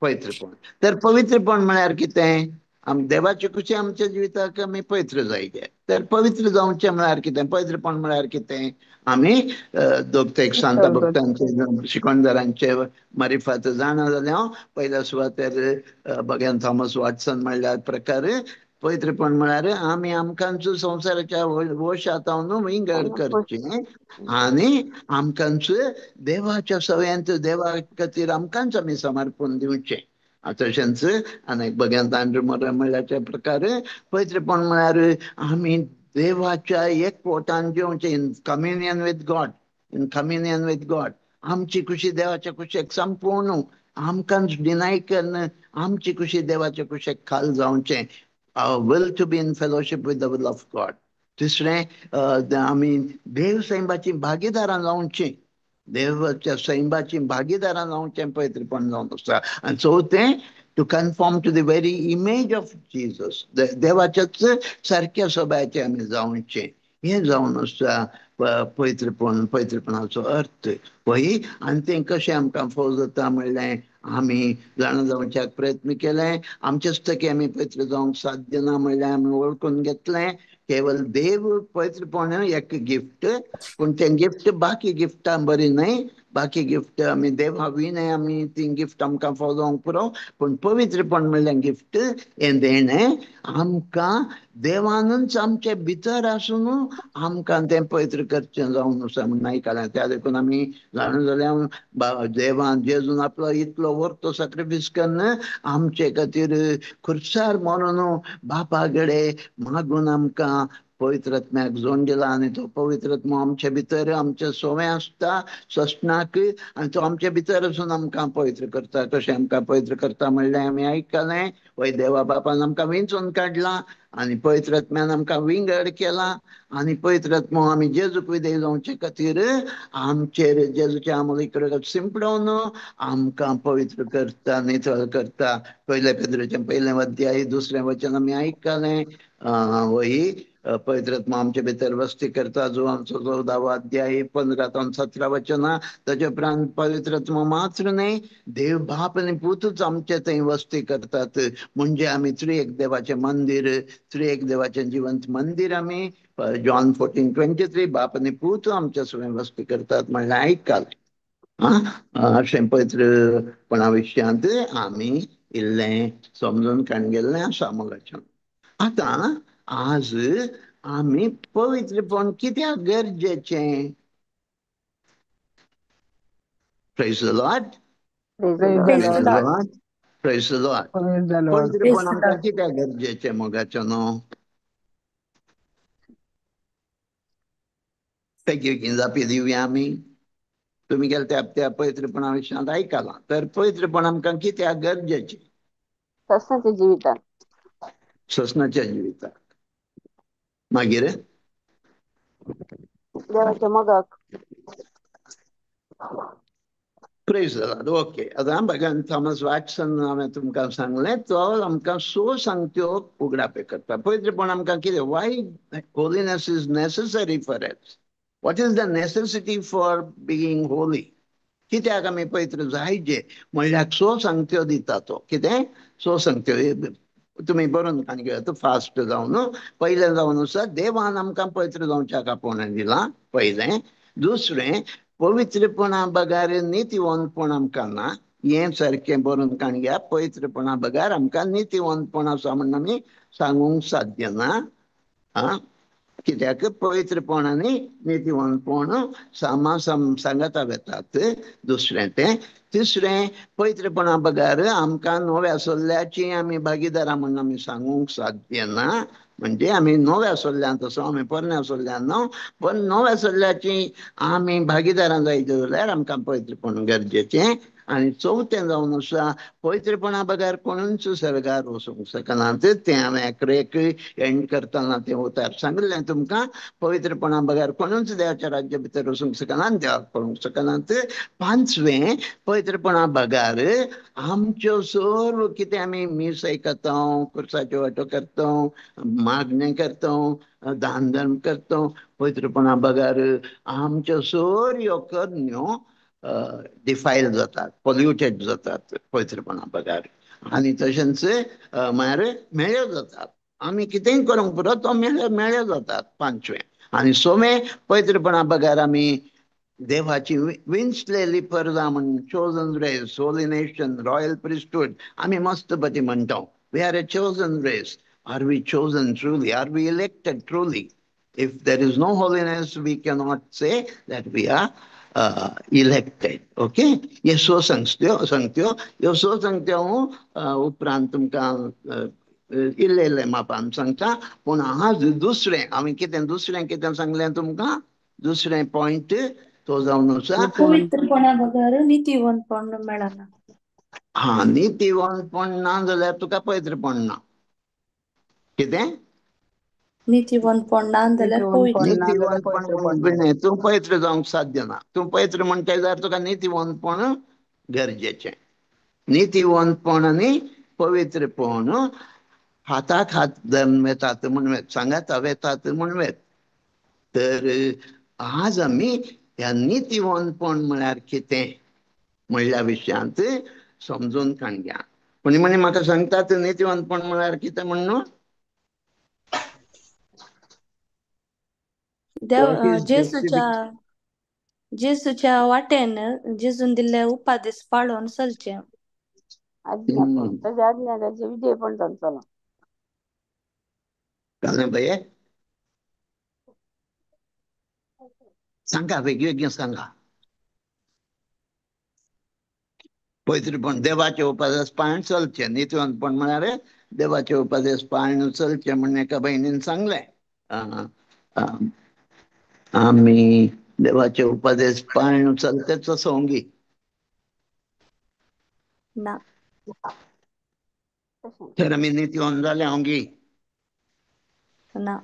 पवित्रपण तर पवित्रपण म्हळ्यार कितें देवाची खुशी आमच्या जिविताक आमी पवित्र जायचे. तर पवित्र जावचें म्हळ्यार कितें पवित्रपण म्हळ्यार कितें आमी दोग सांत भक्तांचे शिकोणदारांचे मारिफात जाणा जाल्यार पयल्या सुवातेर भगवान थॉमस वॉटसन म्हणल्या प्रकार पवित्रपण म्हळ्यार आमी आमकांच संवसाराच्या वशांतावन विंगड करचें आनी आमकांच देवाच्या सव्यांत देवा खातीर आमकांच आमी समर्पण दिवचें. तशेंच आनी भगवान तांड्र म्हणल्याच्या प्रकार पवित्रपण म्हळ्यार आमी देवाच्या एकवटान जेवचें in communion with God. In communion with God आमची खुशी देवाच्या कुशेक संपूर्ण आमकांच डिनाय करून आमची खुशी देवाच्या कुशेक खाल जावचें. Will to be in fellowship with the will of God. तिसरें आमी देव सैमाची भागीदारां जावचीं. देवाच्या सैमाची भागीदारां जावचें पवित्रपण जावन आसा. आनी चवथें to conform to the very image of Jesus. देवाच्याच सारक्या सोबायचे आमी जावचें. हें जावन आसा पवित्रपण. पवित्रपणाचो अर्थ वय आनी तें कशें आमकां फोव जाता म्हणलें आमी जाणा जावच्याक प्रयत्न केले. आमचेच थकी आमी पवित्र जावंक साध्य ना म्हणलें आमी वळखून घेतलें. केवल देव पवित्रपण एक गिफ्ट पूण तें गिफ्ट बाकी गिफ्टां बरी न्हय. बाकी गिफ्ट आमी देवा विणें आमी ती गिफ्ट आमकां फोव जावंक पुरो. पूण पवित्रपण म्हणलें गिफ्ट हें देणें आमकां देवानूच आमचे भितर आसून आमकां तें पवित्र करचें जावन आसा म्हूण आयकलां. त्या देखून आमी जाणा जाल्यार देवान जेजून आपलो इतलो व्हरतो सॅक्रिफीस करून आमचे खातीर खुर्सार मरून बापा कडेन मागून आमकां पवित्रात्म्याक जोड दिला. आनी तो पवित्रात्मो आमचे भितर आमचे सोवें आसता ससनाक आनी तो आमचे भितर आसून आमकां पवित्र करता. कशें आमकां पवित्र करता म्हणलें आमी आयकलें. वय देवा बापान आमकां वेंचून काडला आनी पवित्रात्म्यान आमकां विंगड केला आनी पवित्रात्मो आमी जेजूक विधेय जावचे खातीर आमचेर जेजूच्या आमोलीकडे शिंपडोवन आमकां पवित्र करता नितळ करता. पयले पेद्राचें 1 अध्याय 2 वचन आमी आयकलें. वय पवित्रात्मा आमचे भितर वस्ती करता, जो आमचो 14वा अध्याय 15 ते 17 वचना, ताचे उपरांत पवित्रात्मा मात्र नाही, देव बाप आणि पुतूच आमचे थंय वस्ती करतात. म्हणजे आम्ही त्रिएक देवाचे मंदिर, त्रिएक देवाचे जिवंत मंदिर आम्ही. जॉन 14:23 बाप आणि पूत आमच्या सगळ्या वस्ती करतात म्हणल्यार आयकाल. अशें पवित्रपणा विशयांत आमी इल्लें समजून काडगेल्लें आसा मोगाचें. आता आज आमी पवित्रपण कित्याक गरजेचें? Praise the Lord. Praise the Lord. Praise the Lord. Praise पवित्रपण the आमकां Lord. कित्याक गरजेचें मोगाचें न्हू? बेगीन जापी दिवया आमी. तुम्ही गेल्या त्या पवित्रपणा विशयांत आयकलां. तर पवित्रपण आमकां कित्याक गरजेचें? ससनाच्या जिवितांत. ससनाच्या जिवितांत. मागीर देवाच्या मोगाक. Praise the Lord. ओके. आतां भगवान थॉमस वॅटसन हांवें तुमकां सांगलें, तो आमकां 6 संगत्यो उगडापे करता. पवित्रपण आमकां कितें? Y holiness is necessary for us. What is the necessity for being Holy? कित्याक आमी पवित्र जायचे म्हणल्यार 6 संगत्यो दिता तो. कितें? 6 संगत्यो. तुम्ही बरोवन घेयात फास्ट जावन. पयलें जावन आसा, देवान आमकां पवित्र जावच्याक आपोवणें दिलां, पयलें. दुसरें, पवित्रपणा बगार नितीवंतपण आमकां ना. हें सारकें बरोवन घेया. पवित्रपणा बगार आमकां नितीवंतपण आसा म्हणून आमी सांगूंक साध्य ना. कित्याक पवित्रपण आनी नितीवंतपण सांगता वेतात. दुसरें तें. तिसरें, पवित्रपणा बगार आमकां नव्या सोल्ल्याची आमी भागीदारां म्हणून आमी सांगूंक साध्य ना. म्हणजे आमी नव्या सोल्ल्यांत आसा, आमी पोरण्या सोल्ल्यान न्हू, पण नव्या सोल्ल्याची आमी भागीदारां जायचे जाल्यार आमकां पवित्रपण गरजेचें. आनी चवथें जावन आसा, पवित्रपणा बगार कोणूच स्वर्गार वचूंक शकनात. तें हांवें एक एंड करतना तें उतार सांगलें तुमकां. पवित्रपणा बगार कोणूच देवाच्या राज्या भितर वचूंक शकनात, देवाक पळोवंक शकनात. 5वें, पवित्रपणा बगार आमच्यो सर्व कितें आमी मीस आयकता, कुर्साच्यो वांटो करता, मागणें करता, दान धर्म करता, पवित्रपणा बगार आमच्यो सर्यो करण्यो डिफायल जातात, पोल्युटेड जातात पवित्रपणा बगार. आनी तशेंच म्हळ्यार मेळ्यो जातात. आमी कितेंय करूंक पुरो तो मेळ्यो जातात. 5वें. आनी 6वें, पवित्रपणा बगार आमी देवाची विंचलेली परजा म्हणून chosen race, holy nation, royal priesthood आमी मस्तपती म्हणटा. We are a chosen race. Are we chosen truly? Are we elected truly? If there is no holiness, we cannot say that we are elected. Okay? हे 6 संगत्यो ह्यो 6 संगत्यो उपरांत तुमकां इल्ले मापान सांगता. पूण आज दुसरें हांवें दुसरें कितें सांगलें तुमकां? दुसरें पॉयंट तो जावन आसा, पवित्रपणा बगार नितीवंतपण मेळना. नितीवंतपण ना जाल्यार तुका पवित्रपण ना. कितें? नितीवंतपण ना जाल्यार पवित्र. नितीवंतपण तूं पवित्र जावंक साध्य ना. तूं पवित्र म्हणटा जाल्यार तुका नितीवंतपण गरजेचें. नितीवंतपण आनी पवित्रपण हाताक हात धरून वेतात म्हणवेत, सांगाता वेतात म्हणवेत. तर आज आमी ह्या नितीवंतपण म्हळ्यार कितें म्हणल्या विशयांत समजून काडया. कोणी म्हाका सांगतात नितीवंतपण म्हळ्यार कितें म्हणून? जेसूच्या वाटेन जेजून दिल्ले उपादेश पाळून चलचें. आज्ञापण ताच्या आज्ञा ताचे विधेयपण चलचलो. कळ्ळें भये? सांगा, वेगवेगळें सांगा. पवित्रपण देवाचे उपादेश पाळून चलचें. नितीवंतपण म्हळ्यार देवाचे उपादेश पाळून चलचें म्हणून एका भयणीन सांगलें. आमी देवाचे उपादेश पाळून चलतेच सोंगी ना. तर आमी नितीवंत जाले ओंगी ना.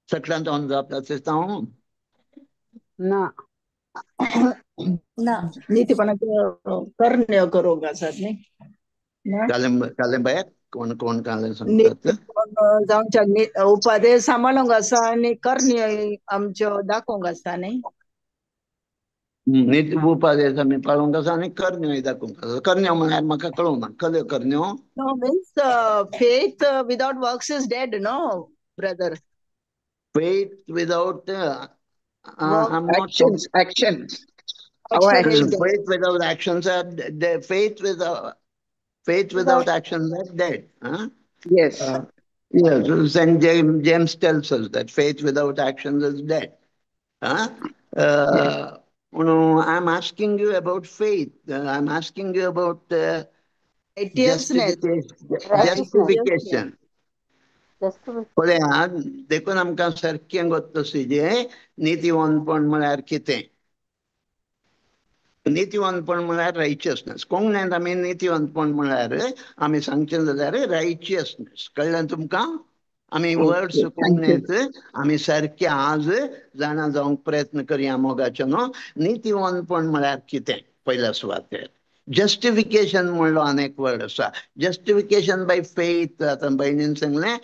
सकलांत ऑन जावप दिसता हांव ना. ना. नीतीपणाचे करण्यो करूंक आसात न्ही. कालें भये कोण कोण काय सांगतात नीती जावंच्या उपादेश सांबाळूंक आसा आनी करणी आमच्यो दाखोवंक आसता न्ही. नीती उपादेश आमी पाळूंक आसा आनी करण्यो दाखोवंक आसा. करण्यो म्हळ्यार म्हाका कळूंक ना कसल्यो करण्यो. No means faith without works is dead, no, brother. Faith without Work I'm not Actions, actions. Our action is actions. dead. faith without actions are faith without actions are dead. Huh? Yes. Yes, and James tells us that faith without actions is dead. Huh? I'm asking you about faith. I'm asking you about Righteousness. justification. पळयात देखून आमकां सारकें गोत्त जे नितीवंतपण म्हळ्यार कितें. नितीवंतपण म्हळ्यार रायचियसनेस. कोंकणींत आमी नितीवंतपण म्हळ्यार आमी सांगचें जाल्यार रायचियसनेस. कळ्ळें तुमकां. आमी वर्ड्स कोंकणींत आमी सारके आज जाणा जावंक प्रयत्न करया मोगाचे न्हू. नितीवंतपण म्हळ्यार कितें पयल्या सुवातेर. जस्टिफिकेशन म्हणलो अनेक वर्ड आसा. Justification by faith. आतां भयणीन सांगलें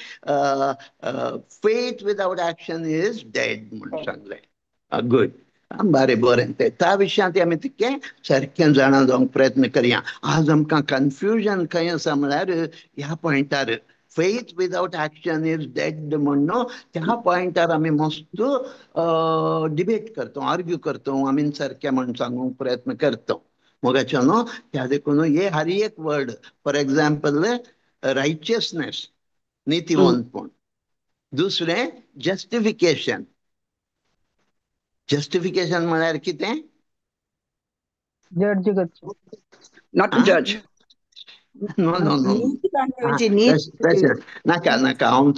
faith without action is dead म्हणून सांगलें. गुड. बरें ते त्या विशयांत आमी तितकें सारकें जाणा जावंक प्रयत्न करया. आज आमकां कन्फ्युजन खंय आसा म्हळ्यार ह्या पॉयंटार faith without action is dead म्हणून त्या पॉयंटार आमी मस्त डिबेट करतो, आर्ग्यू करतो. आमी सारकें म्हणून सांगूंक प्रयत्न करतो मोगाचे न्हू. त्या देखून हे हर एक वर्ड फॉर एग्जाम्पल रायचियसनेस नितीवंतपण. दुसरें जस्टिफिकेशन. जस्टिफिकेशन म्हळ्यार कितें. जड्ज करचें. Not to judge. नो नीत काडपाची नीत. नाका हांव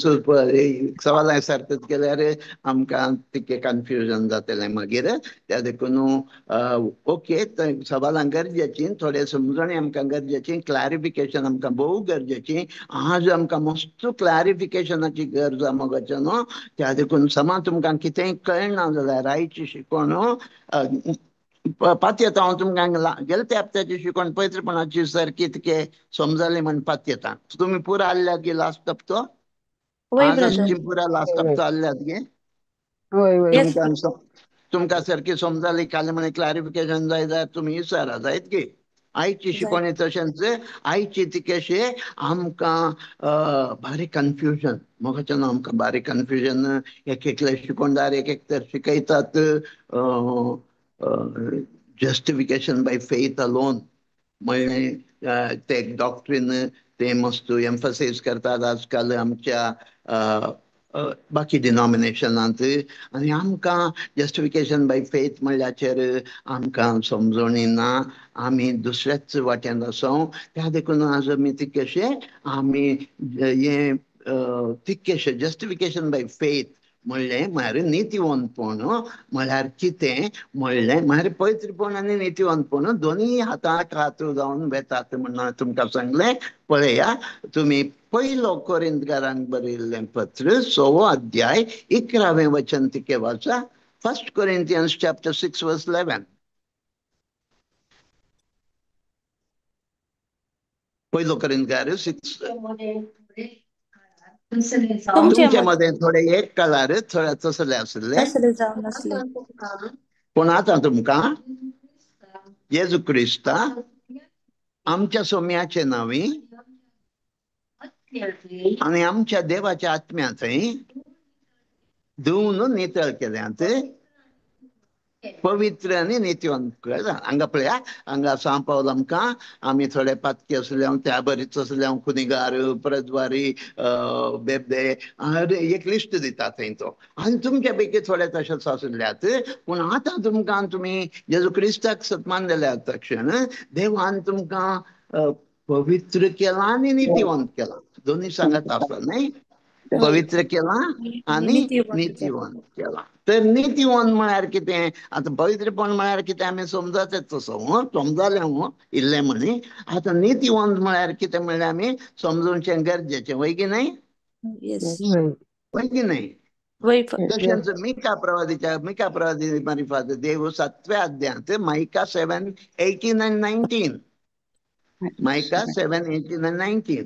सवाला सारकें केल्यार आमकां तितकें कन्फ्युजन जातलें मागीर. त्या देखून ओके सवालां गरजेची, थोडे समजणी आमकां गरजेची, क्लॅरिफिकेशन आमकां भोव गरजेची. आज आमकां मस्त क्लॅरिफिकेशनाची गरज आसा मोगाचे न्हू. त्या देखून समज तुमकां कितेंय कळना जाल्यार आयची शिकवण पातयेता. हांव तुमकां गेल्या त्या हप्त्याची शिकवण पवित्रपणाची सारकी तितके समजाली म्हण पातयेता. तुमी पुरो आल्ल्यात गे लास्ट हप्तो. आज आमची पुरा लास्ट हप्तो आल्ल्यात गे. तुमकां सारकी समजाली काल म्हणे क्लॅरिफिकेशन जाय जाल्यार तुमी विचारा जायत गे. आयची शिकवणी तशेंच आयची तिकेशे आमकां बारीक कन्फ्युजन मोगाचे न्हू. आमकां बारीक कन्फ्युजन एक एकले शिकवणदार एक एक तर शिकयतात जस्टिफिकेशन बाय फेथ अलोन म्हणलें ते डॉक्ट्रीन ते मस्त एम्फसाइज करतात आजकाल आमच्या बाकी डिनॉमिनेशनांत. आनी आमकां जस्टिफिकेशन बाय फेथ म्हणल्याचेर आमकां समजणी ना. आमी दुसऱ्याच वाट्यान आसो. त्या देखून आज आमी तितकेशे आमी हे तितकेशे जस्टिफिकेशन बाय फेथ म्हणलें म्हळ्यार नितीवंतपण म्हळ्यार कितें म्हणलें म्हळ्यार पवित्रपण आनी नितीवंतपण दोनूय हाताक हात जावन वेतात म्हणून तुमकां सांगलें. पळया तुमी पयलो कोरिंथकारांक बरयल्लें पत्र 6 अध्याय 11वें वचन तिके वाचा. 1 Corinthians chapter 6 verse 11. पयलो कोरिंथकार 6. तुमच्या मध्ये थोडे एक कलार थोडे तसले आसले. पूण आतां तुमकां येजू क्रिस्ता आमच्या सोम्याचे नांवी आनी आमच्या देवाच्या आत्म्याचें धुवन नितळ केल्यांत पवित्र आनी नितीवंत. हांगा पळया हांगा सांग पावल आमकां आमी थोडे पातकी असले त्या बरीच असले खुनिगार परद्वारी बेबदे एक लिस्ट दिता थंय तो. आनी तुमच्या पैकी थोडे तशेंच आसल्यात. पूण आतां तुमकां तुमी जेजू क्रिस्ताक सत्मान दिल्या तक्षण देवान तुमकां पवित्र केला आनी नितीवंत केला. दोन्ही सांगत आसा न्ही. पवित्र केला आनी नितीवंत केला. तर नितीवंत म्हळ्यार कितें. आतां पवित्रपण म्हळ्यार कितें आमी समजतात तसो समजालें इल्लें म्हणी. आतां नितीवंत म्हळ्यार कितें म्हणल्यार आमी समजूचें गरजेचें. वय की न्हय. वय की न्हय. तशेंच मिका प्रवादी मारिफात देव 7व्या अध्यायांत मायका 7:18 and 19. Mica 7:18 and 19.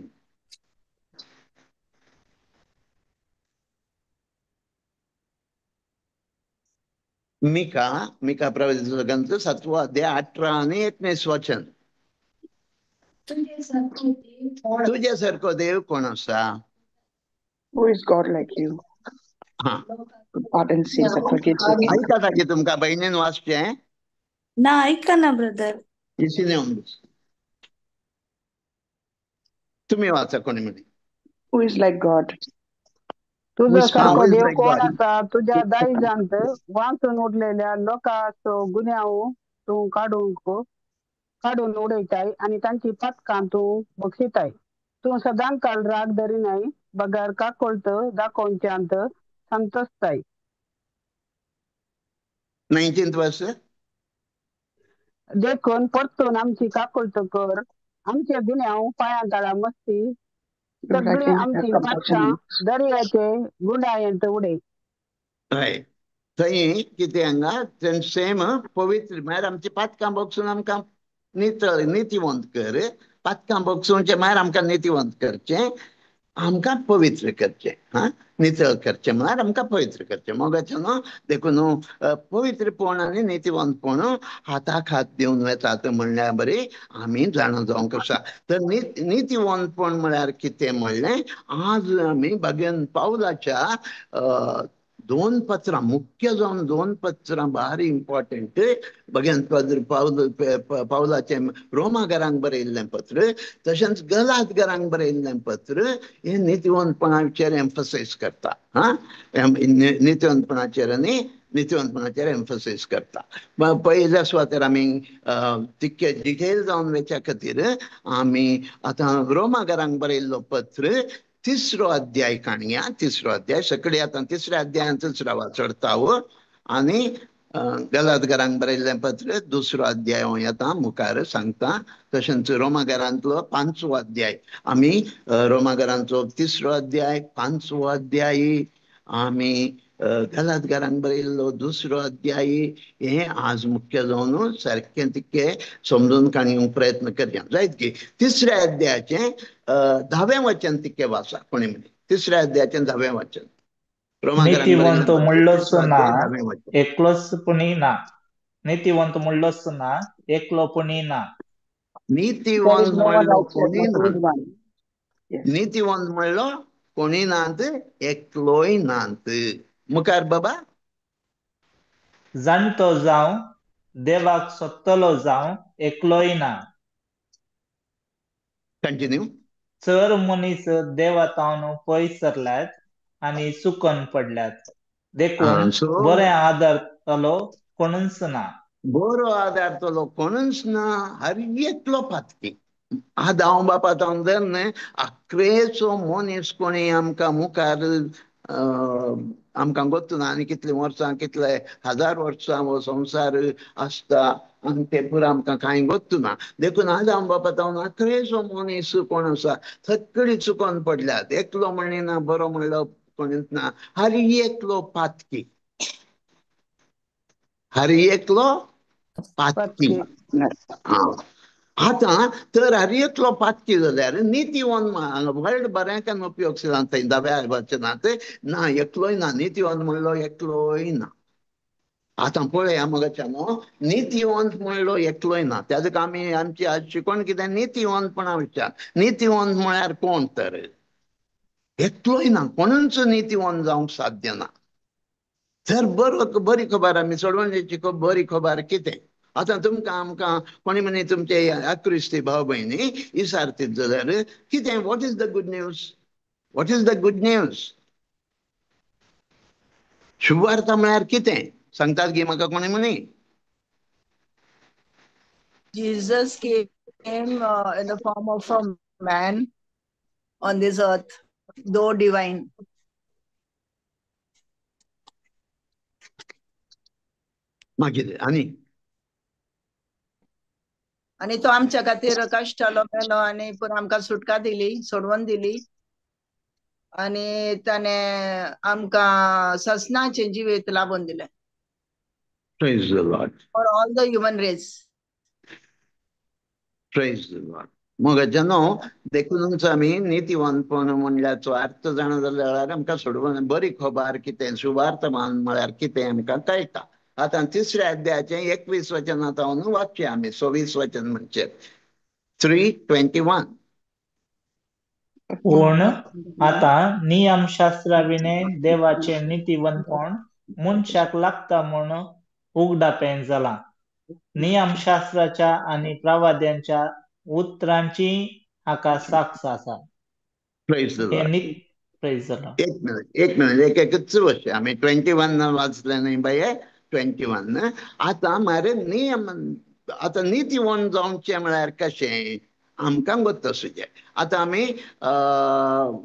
Mika Mika प्रवचनाचं ग्रंथ 7वा अध्याय 18 आणि 19 वचन. तुझ्यासारखो देव कोण असा? Who is God like you? हा, To pardon sins and forgive sins. ऐका की तुमका बहिणीन वाचचे ना ऐका ना ब्रदर. इसीने तुम्ही वाचा कोणी म्हणे. Who is like God? तुझ्यासारखं Dev like कोण God? असा? तुझ्या दाई जाणत वाचून उरलेल्या लोकांचो गुन्ह्याव तू काढून उडयताय आणि तांची पातकां तू बक्षिताय. तू सदांकाल राग धरी नाही बगार काकोळत दाखोवच्यांत संतोषताय. 19th verse. देखून परतून आमची काकोळत कर, आमच्या गुन्ह्याव पायांतळा मस्ती, सगळी आमची पातकां दर्याचे गुंडायंत उडे. राईट. थंय कितें हांगा सेम पवित्र म्हळ्यार आमची पातकां बगसून आमकां नितीवंत कर. पातकां बगसूनचे म्हळ्यार आमकां नितीवंत करचें, आमकां पवित्र करचें. हा, नितळ करचें म्हळ्यार आमकां पवित्र करचें. मोगाचें न्हू. देखून पवित्रपण आनी नितीवंतपण हाताक हात दिवन वेतात म्हणल्या बरी आमी जाणा जावंक आसा. तर नितीवंतपण म्हळ्यार कितें म्हणलें, आज आमी भगवान पावलाच्या 2 पत्रां मुख्य जावन 2 पत्रां भारी इम्पॉर्टंट. भगवान पावलाचें रोमाघरांक बरयल्लें पत्र, तशेंच गलातघरांक बरयल्लें पत्र हे नितीवंतपणाचेर एम्फसाइज करता. हा, नितीवंतपणाचेर आनी नितीवंतपणाचेर एम्फसाइज करता. पयल्या सुवातेर आमी तितके डिटेल जावन वेच्या खातीर आमी आतां रोमाघरांक बरयल्लो पत्र 3रो अध्याय काणया. 3रो अध्याय सकळी आतां 3ऱ्या अध्यायांतच रावा चढता हो. आनी गलातघरांक बरयल्लें पत्र 2रो अध्याय हांव येता मुखार सांगता. तशेंच रोमाघरांतलो 5वो अध्याय आमी रोमाघरांचो 3रो अध्याय 5वो अध्याय आमी गलातघरांक बरयल्लो 2रो अध्याय हे आज मुख्य जावन सारकें तितके समजून काणयोंक प्रयत्न करया. जायत की 3ऱ्या अध्यायाचें 10वें वचन तितके वाचा कोणी म्हणे. 3ऱ्या अध्यायाचें 10वें वचन. नीतिवंत म्हणलोच ना 10वें वचन. एकलोचपणी ना. नीतिवंत म्हणलोच ना एकलोपणी ना. There is नीतिवंत no one म्हणलो righteous, कोणी not ना. even one. Yes. नीतिवंत म्हणलो कोणी नात, एकलोय नात. मुखार बाबा. जाणतो जावं देवाक सोदतलो जावं एकलोय ना. कंटिन्यू. चर मनीस देवातावन पयस सरल्यात आनी चुकोन पडल्यात. देखून बरें आदारतलो कोणूच ना. बरो आदारतलो कोणूच ना. हर एकलो पातकी. आज हांव बापा जर न्हय आख्रेचो मनीस कोणी आमकां मुखार आमकां गोत्तू ना आनी कितलीं वर्सां कितले 1000 वर्सां हो संवसार आसता आनी ते पुरो आमकां कांय गोत्तू ना. देखून आज हांव बापा आख्रेचो मनीस कोण आसा सगळीं चुकोन पडल्यात. एकलो म्हणिना बरो म्हणलो कोणीच ना. हर एकलो पातकी. हर एकलो पातकी. आतां तर हर एकलो पातकी जाल्यार नितीवंत वर्ड बऱ्याकन उपयोग जाता 10व्या वचनांत ना एकलोय ना. नितीवंत म्हणलो एकलोय ना. आतां पळया मगाच्यानो नितीवंत म्हणलो एकलोय ना. त्याच आमी आमची आज शिकवण कितें नितीवंतपणा विचार. नितीवंत म्हळ्यार कोण तर एकलोय ना. कोणूच नितीवंत जावंक साध्य ना. तर बरी खबर आमी सोडवणेची बरी खबर कितें. आतां तुमकां आमकां कोणी म्हणे तुमचे अक्रिस्ती भाव भयणी इसारतीत जाल्यार कितें what is the good news. What is the good news. शुभवार्ता म्हळ्यार कितें सांगतात गी म्हाका कोणी म्हणी. Jesus came in the form of a man on this earth, though divine. मागीर आणि तो आमच्या खातीर कश्टालो मेलो आणि पुन्हा आमकां सुटका दिली, सोडवून दिली. आणि त्याने आमकां ससनाचे जिवीत लाभून दिले. Praise the Lord. For all the human race. Praise the Lord. मोगाच्यानो देखूनच आमी नितीवंतपण म्हणल्याचो अर्थ जाणा जाल्यार आमकां सोडवून बरी खबर कितें सुवार्थ म्हळ्यार कितें आमकां कळटा. आता 3ऱ्या अध्यायाचे 21 वचनांत वाचचे आम्ही 26 वचन म्हणजे 3:21. पूण आता नियमशास्त्राविने देवाचे नीतिवंतपण मनशाक लागता म्हण उघडापेन जाला. नियमशास्त्राच्या आणि प्रवाद्यांच्या उतरांची हाका साक्ष आसा. Praise the Lord. प्रेज झाला. एक मिनिट एकच वर्ष आम्ही 21 वाचलं नाही बाये 21. आता मारे नियम आता नीतिवन जावचे म्हळ्यार कशें आमकां सुचे. आता आमी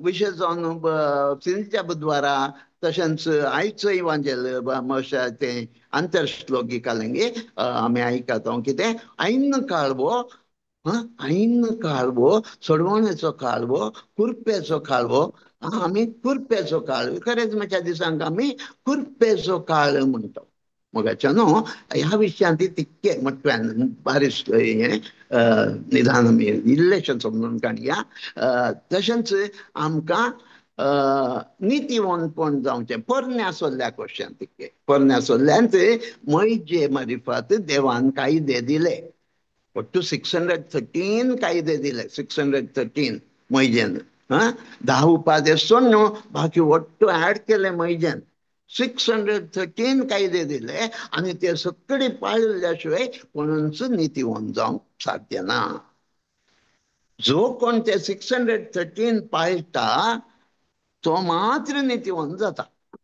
विशेष जावन सिंधीच्या बुधवारा तशेंच आयचो इवांजेल ते आंतरश्लोकी कालंगे आमी आयकता कितें ऐन काळवो ऐन काळवो सोडवण्याचो काळवो कुरपेचो काळवो आम्ही कुरपेचो काळ खरेंच माझ्या दिसांक आमी कुरपेचो काळ म्हणतो. मोगाच्या न्हू ह्या विशयान ती तितके म्हटल्यान बारीक हे निदान आमी इल्लेशें समजून काडया. तशेंच आमकां नीतिवंतपण जावचें पोरण्या सोल्ल्या क्वेश्चन तितके पोरण्या सोल्ल्यांत मोइजे मारिफात देवान कायदे दिले. टू 613 कायदे दिले. 613 मोइजेन 10 उपादेश सोडून बाकी ಒಟ್ಟು ऍड केले मोइजेन 613 कायदे दिले आणि ते सगळे पाळिल्ल्याशिवाय कोणूच नीतिवंत जावंक साध्य ना. जो कोण ते 613 पाळटा तो मात्र नीतिवंत जाता.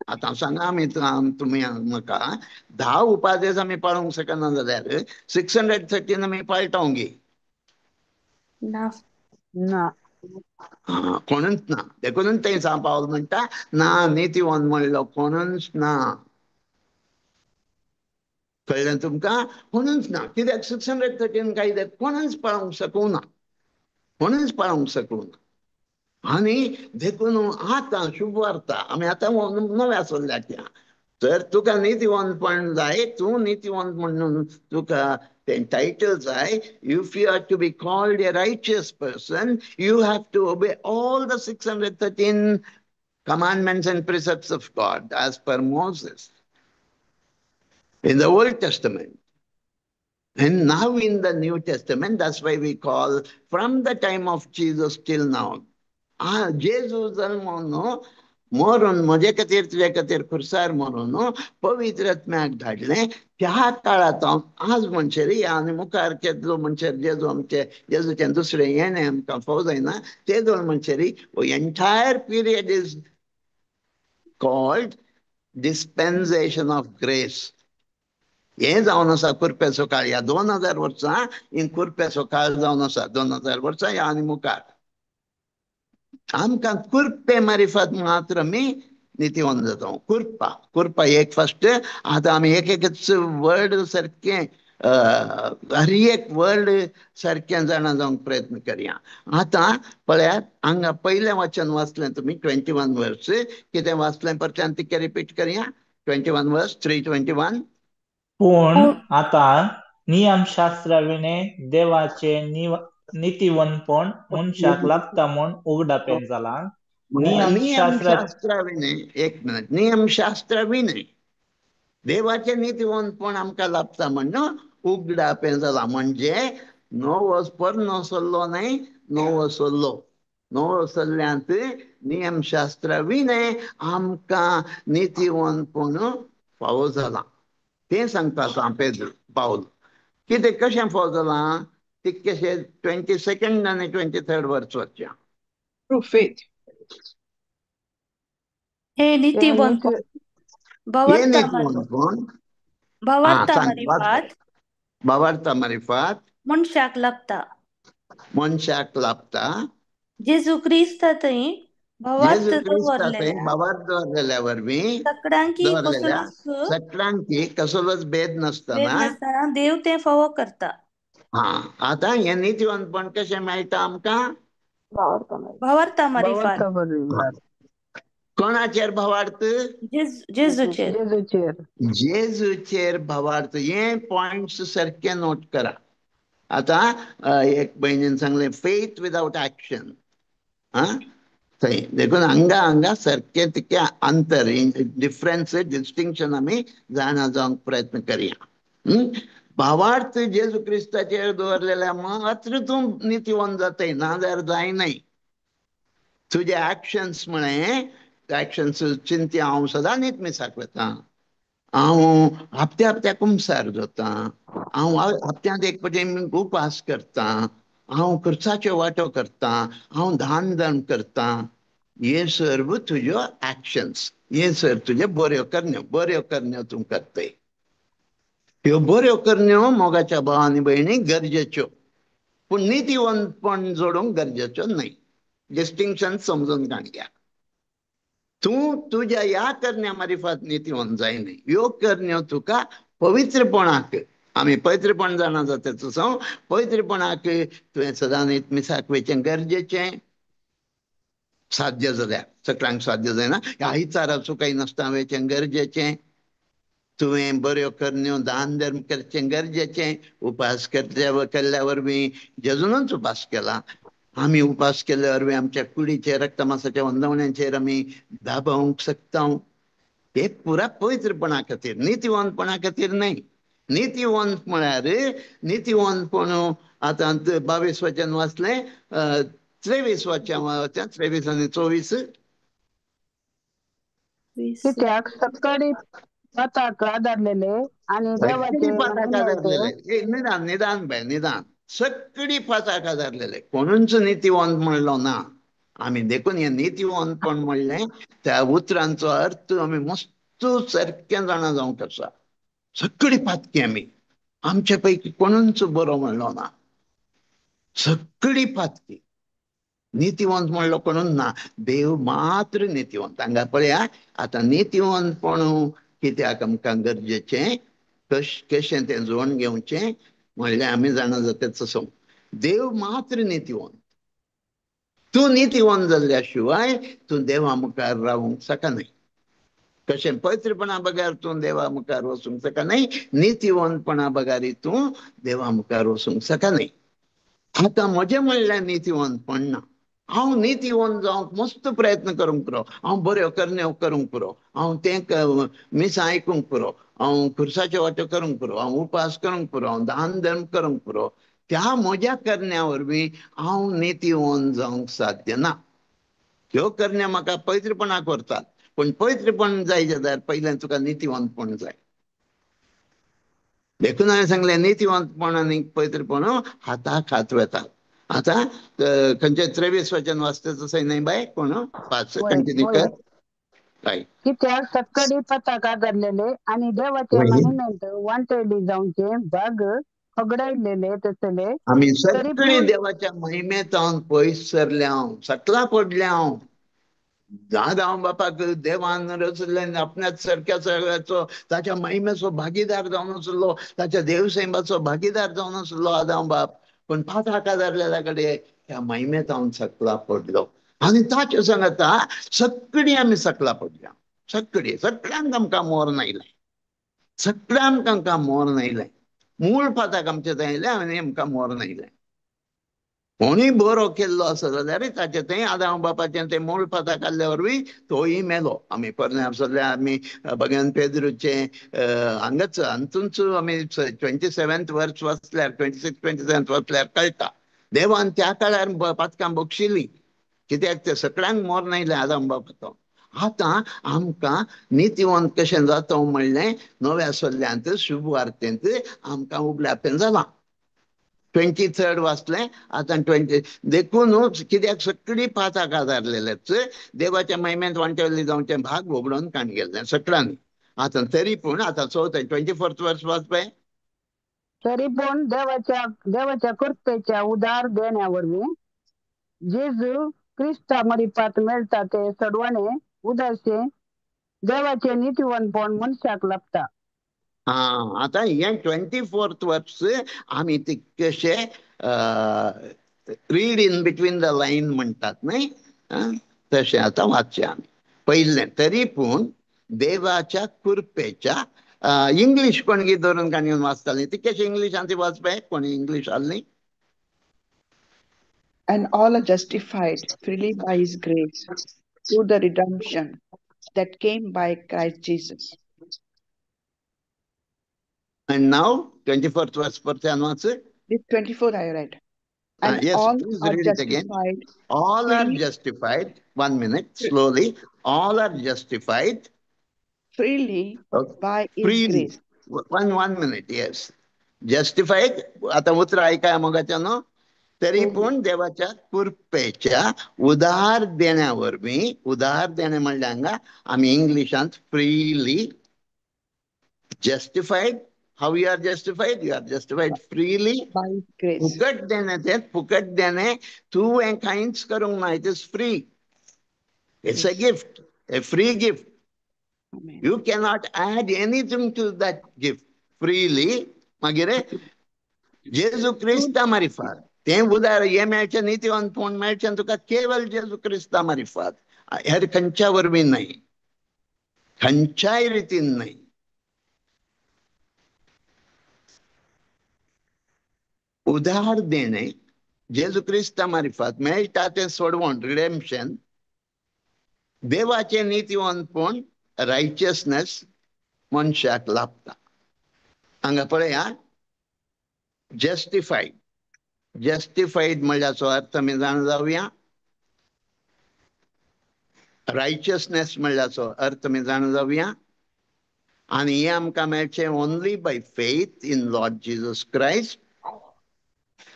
आता सांगा आमी तुम्ही म्हाका 10 उपादेश आमी पाळूंक शकना जाल्यार 613 आमी पाळटांव गे ना ना कोणूच ना. देखून ते पावल म्हणटा ना नीतिवंत म्हणलो कोणूच ना. कळ्ळें तुमकां? कोणूच ना. कित्याक 613 कायदे कोणूच पाळूंक शकूना. कोणूच पाळूंक शकूना. आणि देखून आतां शुभ वार्ता आमी आतां नव्या सोल्ल्याक या. तर तुका नीतिवंतपण जाय तूं नीतिवंत म्हणून तुका ते टायटल जाय. If you are to be called a righteous person you have to obey all the 613 commandments and precepts of God as per Moses in the Old Testament. And now in the New Testament, that's why we call from the time of Jesus till now. जेजू जल्मोन मरून म्हजे खातीर तुजे खातीर खुर्सार मरून पवित्र आत्म्याक धाडलें. त्या काळात आज म्हणसर आनी मुखार केदलो म्हणसर जेजू आमचे जेजूचें दुसरें येणें आमकां फावो जायना ते दोन म्हणसर entire period is called dispensation of grace. हे जावन आसा कुरपेचो काळ. ह्या 2000 वर्सां ही कुरपेचो काळ जावन आसा. 2000 वर्सां ह्या आनी मुखार आमकां कुरपे मारिफत मात्र आमी नीतिवंत जाता. कुरपा एक फर्स्ट. आतां आमी एक वर्ड सारकें हर एक वर्ड सारकें जाणा जावंक प्रयत्न करया. आतां पळयात हांगा पयलें वचन वाचलें तुमी 21 वर्स. कितें वाचलें परत्यान तिके रिपीट करया. 21 वर्स 3:21. पूण आता नियमशास्त्राविने देवाचे नीतिवंतपण मनशाक लागता म्हण उघडापेन जाला. नियमशास्त्राविने एक मिनिट. नियमशास्त्राविने देवाचे नीतिवंतपण आमकां लाभता म्हणून उघडापेन जाला. म्हणजे नवो पोरनो सोल्लो न्हय नवो सोल्लो. नवो सोल्ल्यांत नियमशास्त्राविने आमकां नीतिवंतपण फावो जाला. ते सांगता पेद्र पावल. कितें कशें फावो जालां तितकेशें 22nd आनी 23rd वर्स वाचया. Through faith. हे नीतिवंतपण भावार्था मारिफात मनशाक लागता. मनशाक लाभता. जेजू क्रिस्तांतय भावार्थ दवरलेल्या वरवीं सगळ्यांकी कसलोच भेद नासतना देव ते फावो करता. आतां हे नीतिवंतपण कशें मेळटा आमकां? भावार्था मारिफात. कोणाचेर भावार्थ? जेजूचेर भावार्थ. हे पॉइंट्स सारखे नोट करा. आता एक बहिणीन सांगले फेथ विदाउट ऍक्शन. थंय देखून हांगा सारखे तिके अंतर डिफरन्स डिस्टिंक्शन आमी जाणा जावंक प्रयत्न करया. भावार्थ जेजू क्रिस्ताचेर दवरलेल्या मात्र तूं नितीवंत जाताय, नाजाल्यार जायनाय. तुझे ऍक्शन्स म्हळें ऍक्शन्स चिंती हांव सदां न्हीद मिसाक वता, हांव हप्त्या कुमसार जाता, हांव हप्त्यांत एक फावटी उपास करता, हांव खर्चाच्यो वांटो करता, हांव दान धर्म करता. हे सर्व तुज्यो ऍक्शन्स, हे सर्व तुज्यो बऱ्यो करण्यो तूं करताय. ह्यो बऱ्यो करण्यो मोगाच्या भाव आनी भयणी गरजेच्यो, पूण नितीवंतपण जोडूंक गरजेच्यो न्हय. डिस्टिंक्शन समजून घालया. तूं तुज्या ह्या करण्या मार्फत नितीवंत जायना. ह्यो करण्यो तुका पवित्रपणाक, आमी पवित्रपण जाणा जाता पवित्रपणाक तुवें सदां न्हीद मिसाक वचचें गरजेचें. साध्य जाल्यार, सगळ्यांक साध्य जायना, ह्या आयतारा चुकाय नासता वचचें गरजेचें. तुवें बऱ्यो करण्यो दान धर्म करचें गरजेचें. उपास केल्ल्या वरवीं जेजूनच उपास केला. आमी उपास केल्ल्या वरवीं आमच्या कुडीचेर रक्तमांसाच्या वंदवण्यांचेर आमी दाबावंक शकता. हे पुरा पवित्रपणा खातीर, नितीवंतपणा खातीर न्हय. नितीवंत म्हळ्यार नितीवंतपण आतां 22 वचन वाचलें, 23 वचन 23 आनी 24. कित्याक सकडी पताक आदारलेले आणि देवाचे महिमेचे निदान सकडी पाताक आदारलेले कोणूच नितीवंत म्हणलो ना. आमी देखून हे नितीवंतपण म्हणलें त्या उतरांचो अर्थ आमी मस्त सारकें जाणा जावंक आसा. सकडी पातकी आमी, आमचे पैकी कोणूच बरो म्हणलो ना. सकडी पातकी नितीवंत म्हणलो कोणूच ना, देव मात्र नितीवंत. हांगा पळया, आतां नितीवंतपण कित्याक आमकां गरजेचें, कशें तें जुळोवन घेवचें म्हणल्यार आमी जाणा जाता तसो देव मात्र नितीवंत. तूं नितीवंत जाल्ल्या शिवाय तूं देवा मुखार रावूंक शकनाय. कशें पवित्रपणा बगार तूं देवा मुखार वचूंक शकनाय, नितीवंतपणा बगारी तूं देवा मुखार वचूंक शकनाय. आतां म्हजें म्हणल्यार नितीवंतपण ना. हांव नितीवंत जावंक मस्त प्रयत्न करूंक पुरो, हांव बऱ्यो करण्यो करूंक पुरो, हांव तें मिसां आयकूंक पुरो, हांव खुर्साच्यो वांटो करूंक पुरो, हांव उपास करूंक पुरो, हांव दान धर्म करूंक पुरो. त्या म्हज्या करण्या वरवीं हांव नितीवंत जावंक साध्य ना. ह्यो करण्या म्हाका पवित्रपणाक व्हरतात, पूण पवित्रपण जाय जाल्यार पयलें तुका नितीवंतपण जाय. देखून हांवें सांगलें नितीवंतपण आनी पवित्रपण हाताक हात वतात. आतां खंयचें 23 वचन वाचता तसो न्हय बाय, कोण पाच कंटिन्यू कर. कित्याक सकडी पताक आदारलेले आणि देवाचे महिमेंत वांटेली जावचे भाग खगडायलेले तसले आमी सगळी देवाच्या महिमेंत हांव पयस सरल्या, हांव सकला पडल्या. हांव बापाक देवान रचलें आपणाच सारक्या सगळ्याचो ताच्या महिमेचो भागीदार जावन आसलो, ताच्या देवसैमाचो भागीदार जावन आसलो आदाम बाप. पण पाताक आदारलेल्या कडेन ह्या महिमेंत हांव सकला पडलो. आनी ताचे सांगता सगळी आमी सकला पडल्या. सगळ्यांक आमकां मोर आयलें, सगळ्यांक आमकां मोर आयलें. मूळ पाताक आमचे थंय आयलें आनी आमकां मोर आयलें. कोणूय बरो केल्लो आसा जाल्यार ताचे थंय आदाम बापाचें तें मूळ पाताक आयल्ल्या वरवीं तोय मेलो. आमी परने जाल्यार आमी भगवान पेद्रूचे हांगाच हातूंच आमी 27th वर्स वाचल्यार 26, 27 वाचल्यार कळटा देवान त्या काळार पातकां बक्षिल्लीं, कित्याक ते सगळ्यांक मोर आयलें आदाम बापाचो. आतां आमकां नितीवंत कशें जाता म्हणलें नव्या सल्ल्यांत शुभ वार्तेंत आमकां उगड्यापेन जालां. 23rd वाचलें. आतां 20 देखून कित्याक सगळी पाताक आदारलेलेच देवाच्या महिमेंत वांटेली जावचें भाग वगडोवन काण गेल्लें सगळ्यांनी. आतां तरी पूण आतां 24th वर्स वाच पळय. तरी पण देवाच्या कृपेच्या उदार देण्या वरवीं जेजू क्रिस्ता मरिपात मेळटा ते सडवणे उदारचे देवाचे नितीवंतपण मनशाक लाभता. आतां हे 24th वर्स आमी ते कशें read in between the line म्हणटात न्हय, तशें आतां वाचचें आमी. पयलें तरी पूण देवाच्या कृपेच्या इंग्लीश कोणगी धरून काणयोन वाचतालीं ती कशें इंग्लिशान ती वाचपय, कोणी इंग्लीश आसली And all are justified freely by his grace through the redemption that came by Christ Jesus. And now 24th verse परत वाच. This 24 I read. And Yes, all please are read it again. justified All are freely, justified. 1 minute, slowly. All are justified freely by his freely. grace. One minute, yes. Justified. आता उत्तर ऐका मगाच्यानो. तरी पण देवाच्या कृपेच्या उधार देण्यावर मी उधार देणे म्हणल्यार आम्ही इंग्लिशांत freely justified. How you are justified? You are justified freely. By his grace. फुकट देणे ते फुकट देणे तू हे काहीच करूंक ना. It is free. It's a gift, a free gift. Amen. You cannot add anything to that gift. Freely मागीर जेजू क्रिस्ता मार्फत ते उदार हे मेळचे नीतिवंतपण मेळचे तुका केवळ जेजू क्रिस्ता मार्फत. हेर खंयच्या वरवीं नाही, खंयच्याय रितीन नाही. उधार देणे जेजू क्रिस्ता मार्फत मेळटा ते सोडवण रिडेम्पशन देवाचे नीतिवंतपण रायचियसनेस मनशाक लाभता. हांगा पळया जस्टिफाईड. जस्टिफाईड म्हणल्याचो अर्थ आमी जाण जावया. रायचियसनेस म्हणल्याचो अर्थ आमी जाण जावया. आणि हे आमकां मेळचे only by faith in Lord Jesus Christ.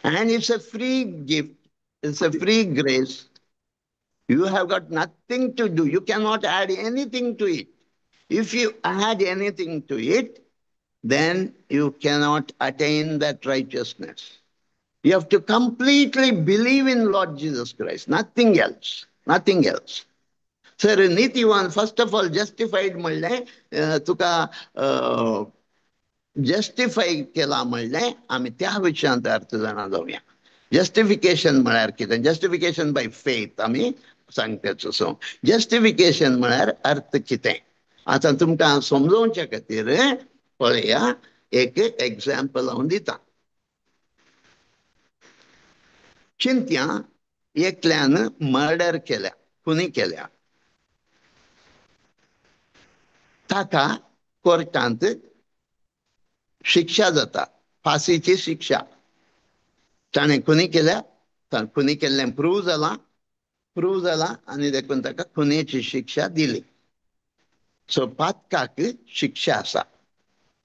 And it's a free gift. It's a free grace. You have got nothing to do. You cannot add anything to it. If you add anything to it, then you cannot attain that righteousness. You have to completely believe in Lord Jesus Christ. Nothing else. Nothing else. Sir, Nitiwan, first of all, justified म्हणले तुका जस्टिफाय केला म्हणले आम्ही त्या विशयांत अर्थ जाणा जाऊया. जस्टिफिकेशन म्हळ्यार कितें? जस्टिफिकेशन बाय फेथ आम्ही सांगताचो. सो जस्टिफिकेशन म्हळ्यार अर्थ कितें आता तुमकां समजोवच्या खातीर पळया एक एग्जाम्पल हांव दिता. चिंत्या एकल्यान मर्डर केल्या, खुनी केल्या. ताका कोर्टांत शिक्षा जाता, फाशीची शिक्षा. ताणें खुनी केल्या, खुनी केल्लें प्रूव जाला आनी देखून ताका खुनेची शिक्षा दिली. सो पातकाक शिक्षा आसा.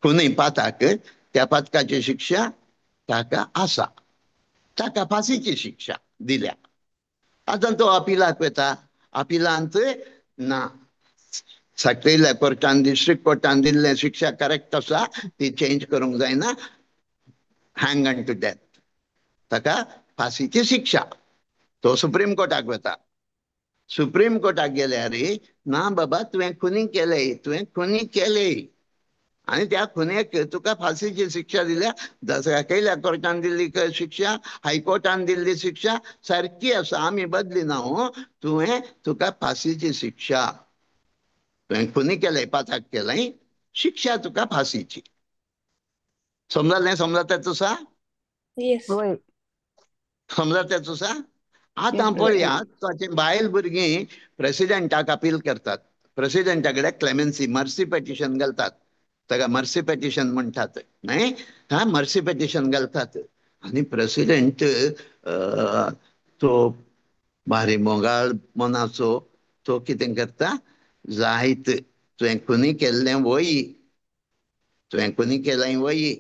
खुनी पाताक त्या पातकाची शिक्षा ताका आसा. ताका फाशीची शिक्षा दिल्या. आतां तो अपिलाक वता. अपिलांत ना, सकयल्या कोर्टान डिस्ट्रिक्ट कोर्टान दिल्ले शिक्षा करेक्ट आसा, ती चेंज करूंक जायना. Hang on to death. ताका फाशीची शिक्षा. तो सुप्रीम कोर्टाक वता. सुप्रीम कोर्टाक गेल्यार ना बाबा तुवें खुनी केले आनी त्या खुनेक तुका फाशीची शिक्षा दिल्या. सकयल्या कोर्टान दिल्ली शिक्षा, हायकोर्टान दिल्ली शिक्षा सारकी आसा, आमी बदलिना. तुका फाशीची शिक्षा. तुवें खुनी केलें, पाताक केलें, शिक्षा तुका फाशीची. समजलें? समजता तुसा? समजता तुसा? आतां पळया ताचे बायल भुरगीं प्रेसिडेंटाक अपील करतात. प्रेसिडेंटा कडेन क्लेमेन्सी मर्सी पेटिशन घालतात. ताका मर्सी पेटिशन म्हणटात न्हय. हा मर्सी पेटिशन घालतात आनी प्रेसिडेंट तो भारी मोगाळ मनाचो तो कितें करता, जायत तुवें खुनी केल्लें वय, तुवें खुनी केलें वय,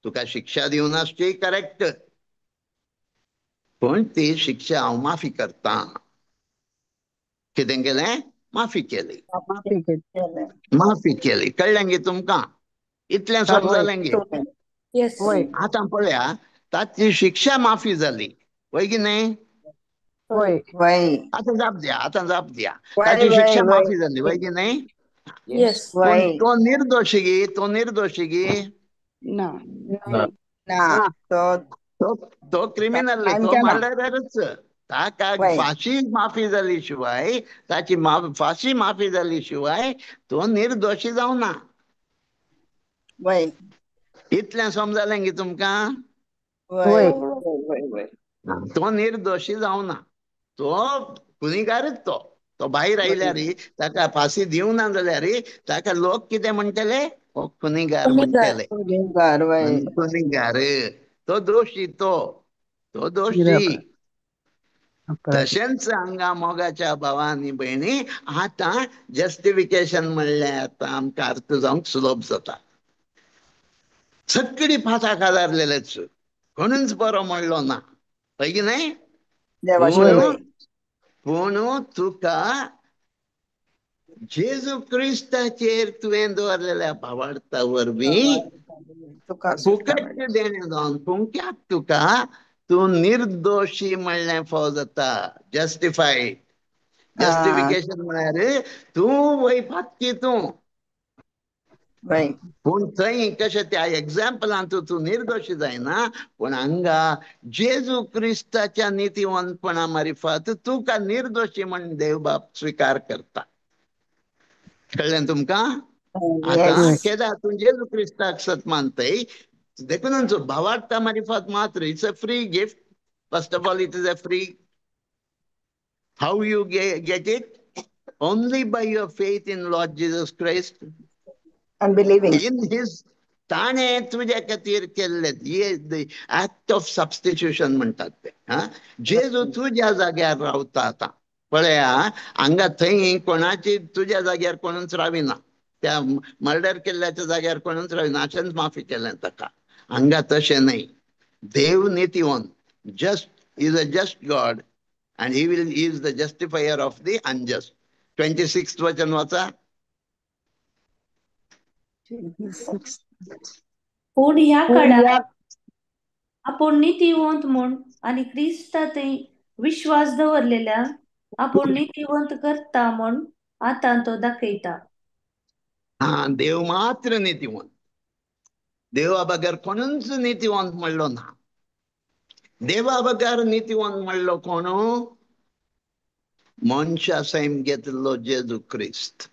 तुका शिक्षा दिवन आसची करेक्ट, पण ती शिक्षा हांव माफी करता. कितें केलें? माफी केली. माफी केली. कळ्ळें गे तुमकां? इतलें समजलें गे? आतां पळया ताची शिक्षा माफी जाली, वय की न्हय? आतां जाप दिया. ताची शिक्षा माफी जाली, वय की न्हय? पण तो निर्दोशी गे, तो निर्दोशी गे ना. तो क्रिमिनल, तो मर्डररच. ताका फाशी माफी जाली शिवाय, ताची फाशी माफी जाली शिवाय तो निर्दोशी जावना. इतलें समजलें गे तुमकां? तो निर्दोशी जावना, तो गुन्हेगारच तो भायर आयल्यार ताका फाशी दिवं ना जाल्यार ताका लोक कितें म्हणटले, हो गुन्हेगार म्हणटले, गुन्हेगार, तो दोशी, तो दोशी. तशेंच हांगा मोगाच्या भावा आनी भयणी, आतां जस्टिफिकेशन म्हणलें आतां आमकां अर्थ जावंक सुलभ जाता. सगळी फासाक आदारलेलेच, कोणूच बरो म्हणलो ना, हय की न्हय? पूण तुका जेजू क्रिस्ताचेर तुवें दवरलेल्या भावार्था वरवीं फुकट देणें जावन पुंक्याक तुका तूं निर्दोशी म्हणलें फाव जाता, जस्टिफायड. जस्टिफिकेशन म्हळ्यार तूं वयपाक तूं, पूण थंय कशें त्या एग्जाम्पलांत तूं निर्दोशी जायना, पूण हांगा जेजू क्रिस्ताच्या नितीवंतपणा मार्फत तुका निर्दोशी म्हण देव बाप स्विकार करता. कळ्ळें तुमकां? आतां केदां तूं जेजू क्रिस्ताक सत मानतय, देखून भावार्था मार्फत मात्र it's a free gift. First of all, it is a free. How you get it? Only by your faith in Lord Jesus Christ and believing in his ताणें तुझ्या खातीर केल्लें, द ऍक्ट ऑफ सबस्टिट्यूशन म्हणटात ते. जेजू तुझ्या जाग्यार रावता आतां. पळया, हांगा थंय कोणाची तुझ्या जाग्यार कोणूच राविना, त्या मर्डर केल्ल्याच्या जाग्यार कोणूच राविना, अशेंच माफी केलें ताका. हांगा तशें न्हय. देव नितीवंत, just is a just God, and he is the justifier of the unjust. 26th वचन वाचा. पूण ह्या काळात आपण नितीवंत म्हूण आनी क्रिस्तांतय विश्वास दवरलेल्या आपण नितीवंत करता म्हूण आतां तो दाखयता. देव मात्र नितीवंत. देवा बगर कोणूच नितीवंत म्हणलो ना. देवा बगर नितीवंत म्हणलो कोण? मनशा सैम घेतलो जेजू क्रिस्त.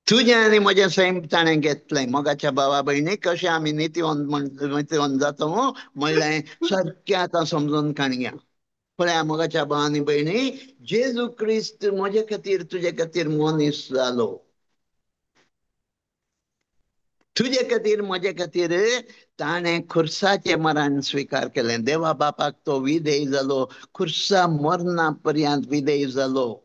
तुझे आनी म्हजे सैम ताणें घेतलें. मोगाच्या भावा भयणी, कशें आमी नितीवंत जाता म्हणलें सारकें आतां समजून काणया. पळया मोगाच्या भावांनी भयणी, जेजू क्रिस्त म्हजे खातीर तुजे खातीर मनीस जालो. तुझे खातीर म्हजे खातीर ताणें खुर्साचें मरण स्विकार केलें. देवा बापाक तो विधेय जालो, खुर्सा मरणा पर्यंत विधेय जालो.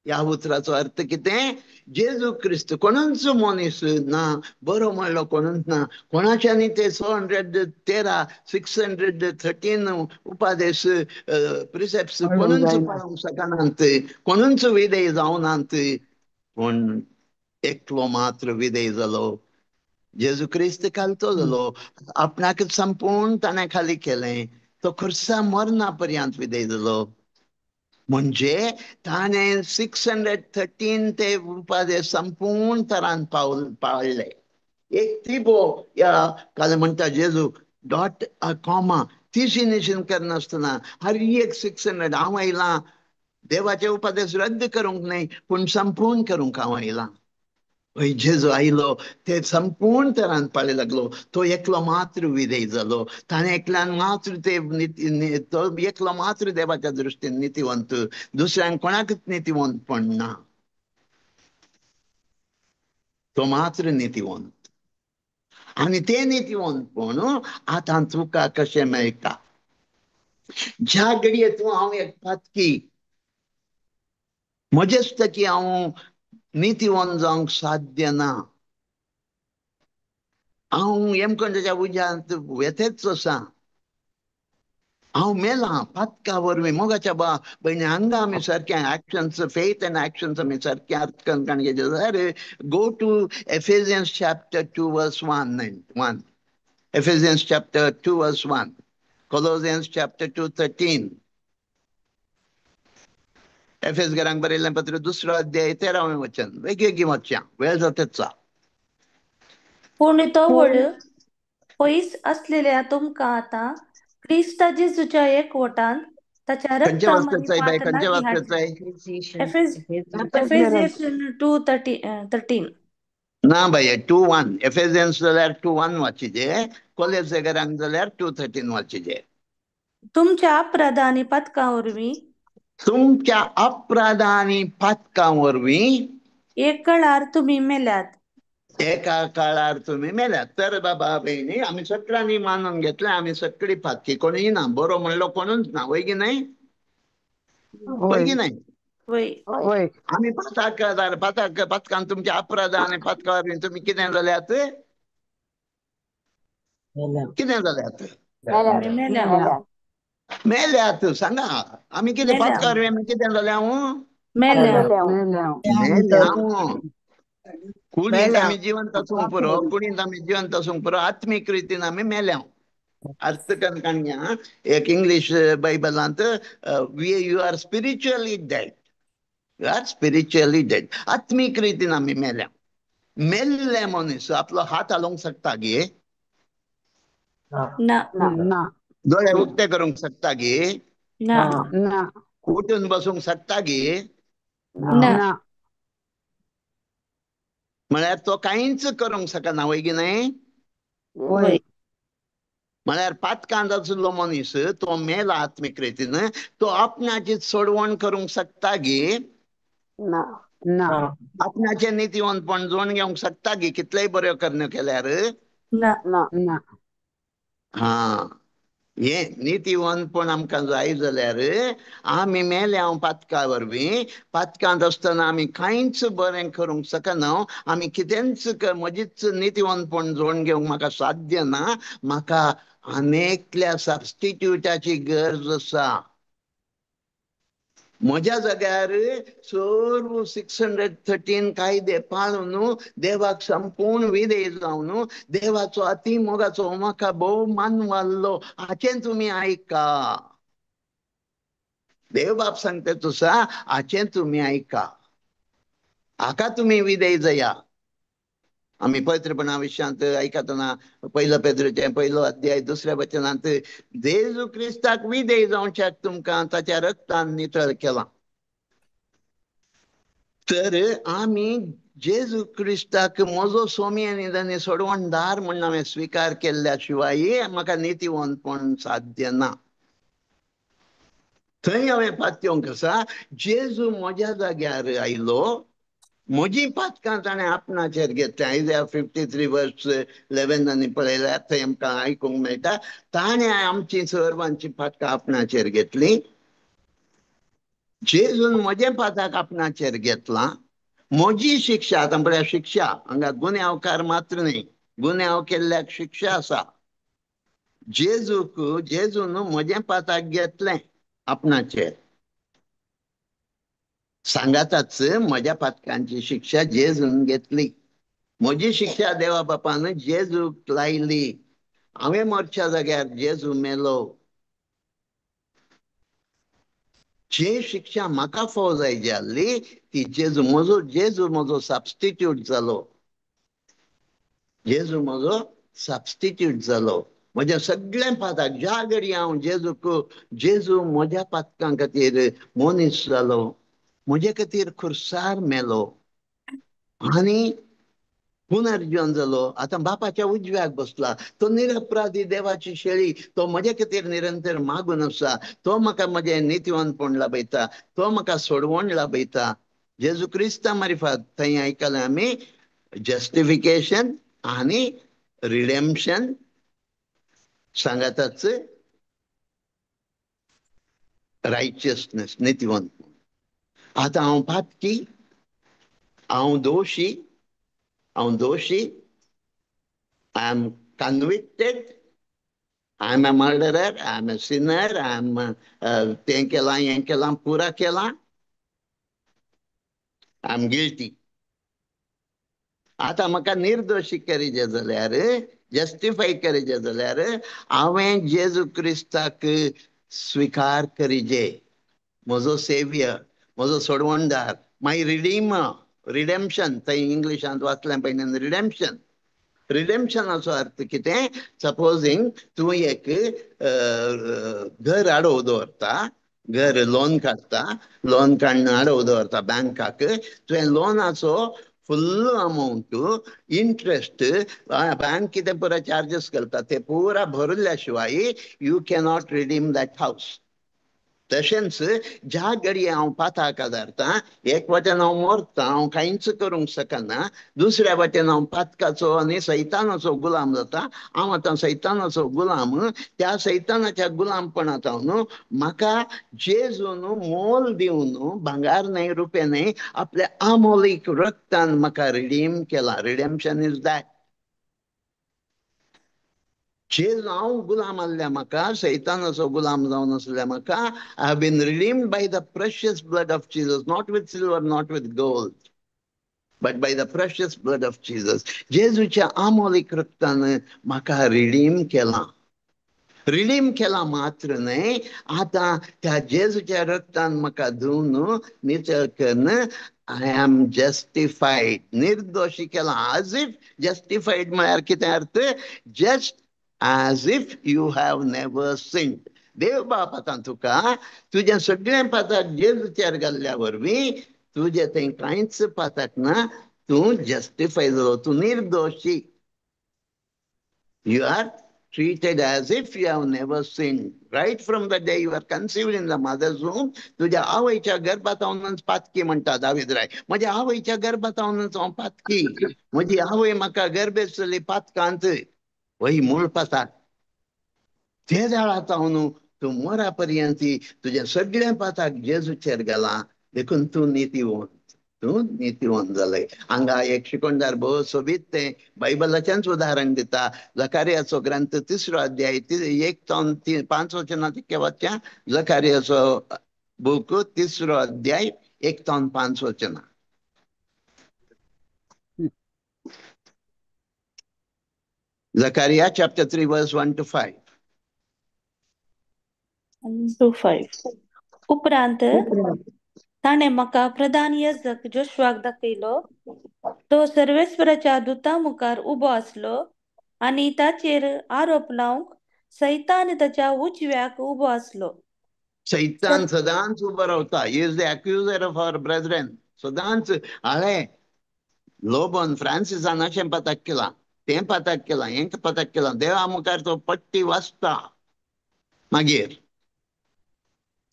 ह्या उतराचो अर्थ कितें? जेजू क्रिस्त कोणूच मनीस ना, बरो म्हणलो कोणूच ना. कोणाच्यानी ते 613 उपादेश प्रिसेप्ट्स कोणूच पाळूंक शकनात, कोणूच विधेय जावनात. पूण एकलो मात्र विधेय जालो, जेजू क्रिस्त कालतो जालो. आपणाक संपूर्ण ताणें खाली केलें. तो खुर्सा मरणा पर्यंत विधेय जालो. म्हणजे ताणें 613 ते उपादेश संपूर्ण तरान पाळले. एक तिबो या काल म्हणटा जेजू डॉट कॉमा तिशी निशीन करनासतना हर एक 600 हांव आयलां देवाचे उपादेश रद्द करूंक न्हय, पूण संपूर्ण करूंक हांव आयलां. हय, जेजू आयलो, ते संपूर्ण तरान पाळूंक लागलो. तो एकलो मात्र विधेय जालो. ताणें एकल्यान मात्र तो एकलो मात्र देवाच्या दृश्टीन नितीवंत. दुसऱ्यांक कोणाकच नितीवंतपण ना. तो मात्र नितीवंत. आनी ते नितीवंतपण आतां तुका कशें मेळटा? ज्या घडये तूं हांव एक पातकी, म्हजेच तकी हांव नितीवंत जावंक साध्य ना. हांव हेमखंडाच्या उज्यांत वेथेच आसां. हांव मेलां पातका वरवीं. मोगाच्या भयणी, हांगा आमी सारकें एक्शन्स, फेथ एंड एक्शन्स आमी सारकें अर्थ करून काणये जाल्यार go to एफेसियन्स chapter 2 verse 1. Ephesians chapter 2 verse 1. Colossians chapter 2:13. एफेसकारांक बरयल्लें पत्र 2 अध्याय 13वें वचन. वेगवेगळी वाचया, वेळ जाताचा. पूण तो व्हड पयस असलेल्या तुमकां आतां क्रिस्त जेजूच्या एकवटान ताच्या खंयच्या रक्तामदी वाचताय बाय? पातला खंयच्या वाचताय? एफेसियन्स 2:13. ना बाय, 2:1. एफेसियन्स जाल्यार 2:1 वाचिजे. कोलोसेकारांक जाल्यार 2:13 वाचिजे. तुमच्या अपराध आणि पथकावरवी तुमच्या अपराध आणि पातकावरवी एक काळार तुम्ही मेल्यात एका काळार तुम्ही मेल्यात. तर बाबा बहिणी आम्ही सगळ्यांनी मानून घेतलं आम्ही सगळी पातकी कोणी ना बरो म्हणलो कोणूच ना वय की नाही वय की नाही होय आम्ही पातकान तुमच्या अपराध आणि पातकावर तुम्ही कितें जाल्यात कितें जाल्यात आम्ही मेल्या मेल्यात. सांगा आम्ही कितें मेल्या पातकावर आम्ही कितें जाल्या मेल्या मेल्या कुडींत मेल्या. आम्ही जिवंत असूंक पुरो कुडींत आम्ही जिवंत असूंक पुरो आत्मीक रितीन आम्ही मेल्या. अर्थ काणया एक इंग्लिश बायबलांत you are spiritually dead. You are spiritually dead. आत्मीक रितीन आम्ही मेल्या. मेल्ले मनीस आपलो हात हालोवंक शकता गे ना ना दोळे उक्ते करूंक शकता गे ना ना उठून बसूंक शकता गे ना ना म्हळ्यार तो कांयच करूंक शकना वय की नाही. होय म्हळ्यार पातकांत आशिल्लो मनीस तो मेला आत्मीक रितीन तो आपणाची सोडवण करूंक शकता गे ना ना आपणाचे नितीवंतपण जोडून घेवंक शकता गे कितलेय बऱ्यो कर्ण केल्यार. ना ना ना हा हे नितीवंतपण आमकां जाय जाल्यार आमी मेल्या पातका वरवीं पातकांत आसतना आमी कांयच बरें करूंक शकना. आमी कितेंच म्हजीच नितीवंतपण जोडून घेवंक म्हाका साध्य ना. म्हाका आनेकल्या सबस्टिट्यूटाची गरज आसा. म्हज्या जाग्यार सर्व 613 कायदे पाळून देवाक संपूर्ण विधेय जावन देवाचो अतिमोगाचो म्हाका भोव मान वाडलो हाचें तुमी आयका. देव बाप सांगता तुसा हाचें तुमी आयका. हाका तुमी विधेय जाया. आमी पवित्रपणा विशयांत आयकतना पहिलो पेद्रूचे पयलो अध्याय 2ऱ्या वचनांत जेजू क्रिस्ताक विधेय जावच्याक तुमकां ताच्या रक्तान नितळ केला. तर आमी जेजू क्रिस्ताक म्हजो सोमी आनी दानी सोडवणदार म्हणून हांवें स्विकार केल्ल्या शिवाय म्हाका नितीवंतपण साध्य ना. थंय हांवें पातयेवंक आसा जेजू म्हज्या जाग्यार आयलो. म्हजी पातकां ताणें आपणाचेर घेतली. आयझाया 53:11 आनी पळयल्यार थंय आमकां आयकूंक मेळटा ताणें आमची सर्वांची पातकां आपणाचेर घेतली. जेजून म्हजे पाताक आपणाचेर घेतला. म्हजी शिक्षा आतां पळय शिक्षा हांगा गुन्यांवकार मात्र न्ही गुन्यांव केल्ल्याक शिक्षा आसा. जेजून म्हजे पाताक घेतलें आपणाचेर. सांगाताच म्हज्या पातकांची शिक्षा जेजून घेतली. म्हजी शिक्षा देवा बापान जेजूक लायली. हांवें मरच्या जाग्यार जेजू मेलो. जे शिक्षा म्हाका फोव जाय जाल्ली ती जेजू म्हजो सबस्टिट्यूट जालो. जेजू म्हजो सबस्टिट्यूट जालो. म्हज्या सगळ्या पाताक ज्या घडी हांव जेजू म्हज्या पातकां खातीर मनीस जालो. म्हजे खातीर खुर्सार मेलो आनी पुनर्जीवन जालो. आतां बापाच्या उजव्याक बसला. तो निरपराधी देवाची शेळी तो म्हजे खातीर निरंतर मागून आसा. तो म्हाका म्हजें नितीवंतपण लाभयता. तो म्हाका सोडवण लाभयता. जेजू क्रिस्ता मार्फत थंय आयकलें आमी जस्टिफिकेशन आनी रिडेम्पशन सांगाताच रायचियसनेस नितीवंतपण. आतां हांव पातकी हांव Doshi I am convicted. I am a murderer. I am a sinner. I am तें केलां हें केलां पुरा केलां. I am guilty. आतां म्हाका निर्दोशी करीजे जाल्यार जस्टिफाय करीजे जाल्यार हांवें जेजू क्रिस्ताक स्विकार करीजे म्हजो सेव्हियर म्हजो सोडवणदार माय रिडेम्पशन. थंय इंग्लिशांत वाचलें पळय रिडेम्पशन. रिडेम्पशनाचो अर्थ कितें. सपोजींग तूं एक घर आडोव दवरता. घर लोन काडटा. लोन काडून आडोव दवरता बँकाक. तुवें लोनाचो फुल्ल अमाऊंट इंटरेस्ट बँक कितें पुरा चार्जेस करता ते पुरा भरल्या शिवाय you cannot redeem that house. तशेंच ज्या घडये हांव पाताक आदारता, एक वटेन हांव मरता, हांव कांयच करूंक शकना, दुसऱ्या वटेन हांव पातकाचो आनी सैतानाचो गुलाम जाता. हांव आतां सैतानाचो गुलाम. त्या सैतानाच्या गुलामपणांतल्यान म्हाका जेजून मोल दिवन भांगार न्हय रुपये न्हय आपल्या अमोलीक रक्तान म्हाका रिडीम केला. Redemption is that. जेजू हांव गुलाम आसल्या म्हाका, सैतानाचो गुलाम जावन आसल्या म्हाका, I have been redeemed by the precious blood of Jesus, not with silver, not with gold, but by the precious blood of Jesus. जेजूच्या अमोलीक रक्तान म्हाका रिडीम केला. रिडीम केला मात्र न्हय, आता त्या जेजूच्या रक्तान म्हाका धुवन नितळ करून आय एम जस्टिफाईड, निर्दोशी केला. एज इफ जस्टिफाईड म्हळ्यार कितें अर्थ? Just as if you have never sinned. देव बाप आतां तुका तुजें सगळें पातक जेजूचेर घाल्ल्या वरवीं तुजें थंय कांयच पातक ना. तूं जस्टिफाय जालो, तूं निर्दोशी. You are treated as if you have never sinned. Right from the day you are conceived in the mother's womb, तुझ्या आवयच्या गर्भात हांवूनच पातकी म्हणटा दावीद राय. म्हज्या आवयच्या गर्भात हांवूनच हांव पातकी. म्हजी आवय म्हाका गर्भेसली पातकांत. वही मूळ पाताक. ते जाळातावन तूं मरा पर्यंत तुजें सगळें पाताक जेजूचेर घाला, देखून तूं नितीवंत. तूं नितीवंत जालें. हांगा एक शिकोणदार भोव सोबीत तें बायबलाचेंच उदाहरण दिता. जकारियाचो ग्रंथ 3रो अध्याय 1-5 वचनां तितकें वाचच्या. जकारियाचो बूक 3रो अध्याय 1-5 वचनां. Zechariah chapter 3 verse 1-5. 1-5. उपरांत ताणें म्हाका प्रधान याजक जोशुआक दाखयलो. तो सर्वेस्वराच्या दुता मुखार उबो आसलो आनी ताचेर आरोप लावंक सैतान ताच्या उजव्याक उबो आसलो. सैतान सदांच उबो रावता. He is the accuser of our brethren. सदांच हाळें लोबन फ्रांसिसान अशें पातक केलां, तें पातक केलां, हें पातक केलां. देवा मुखार तो पट्टी वाचता. मागीर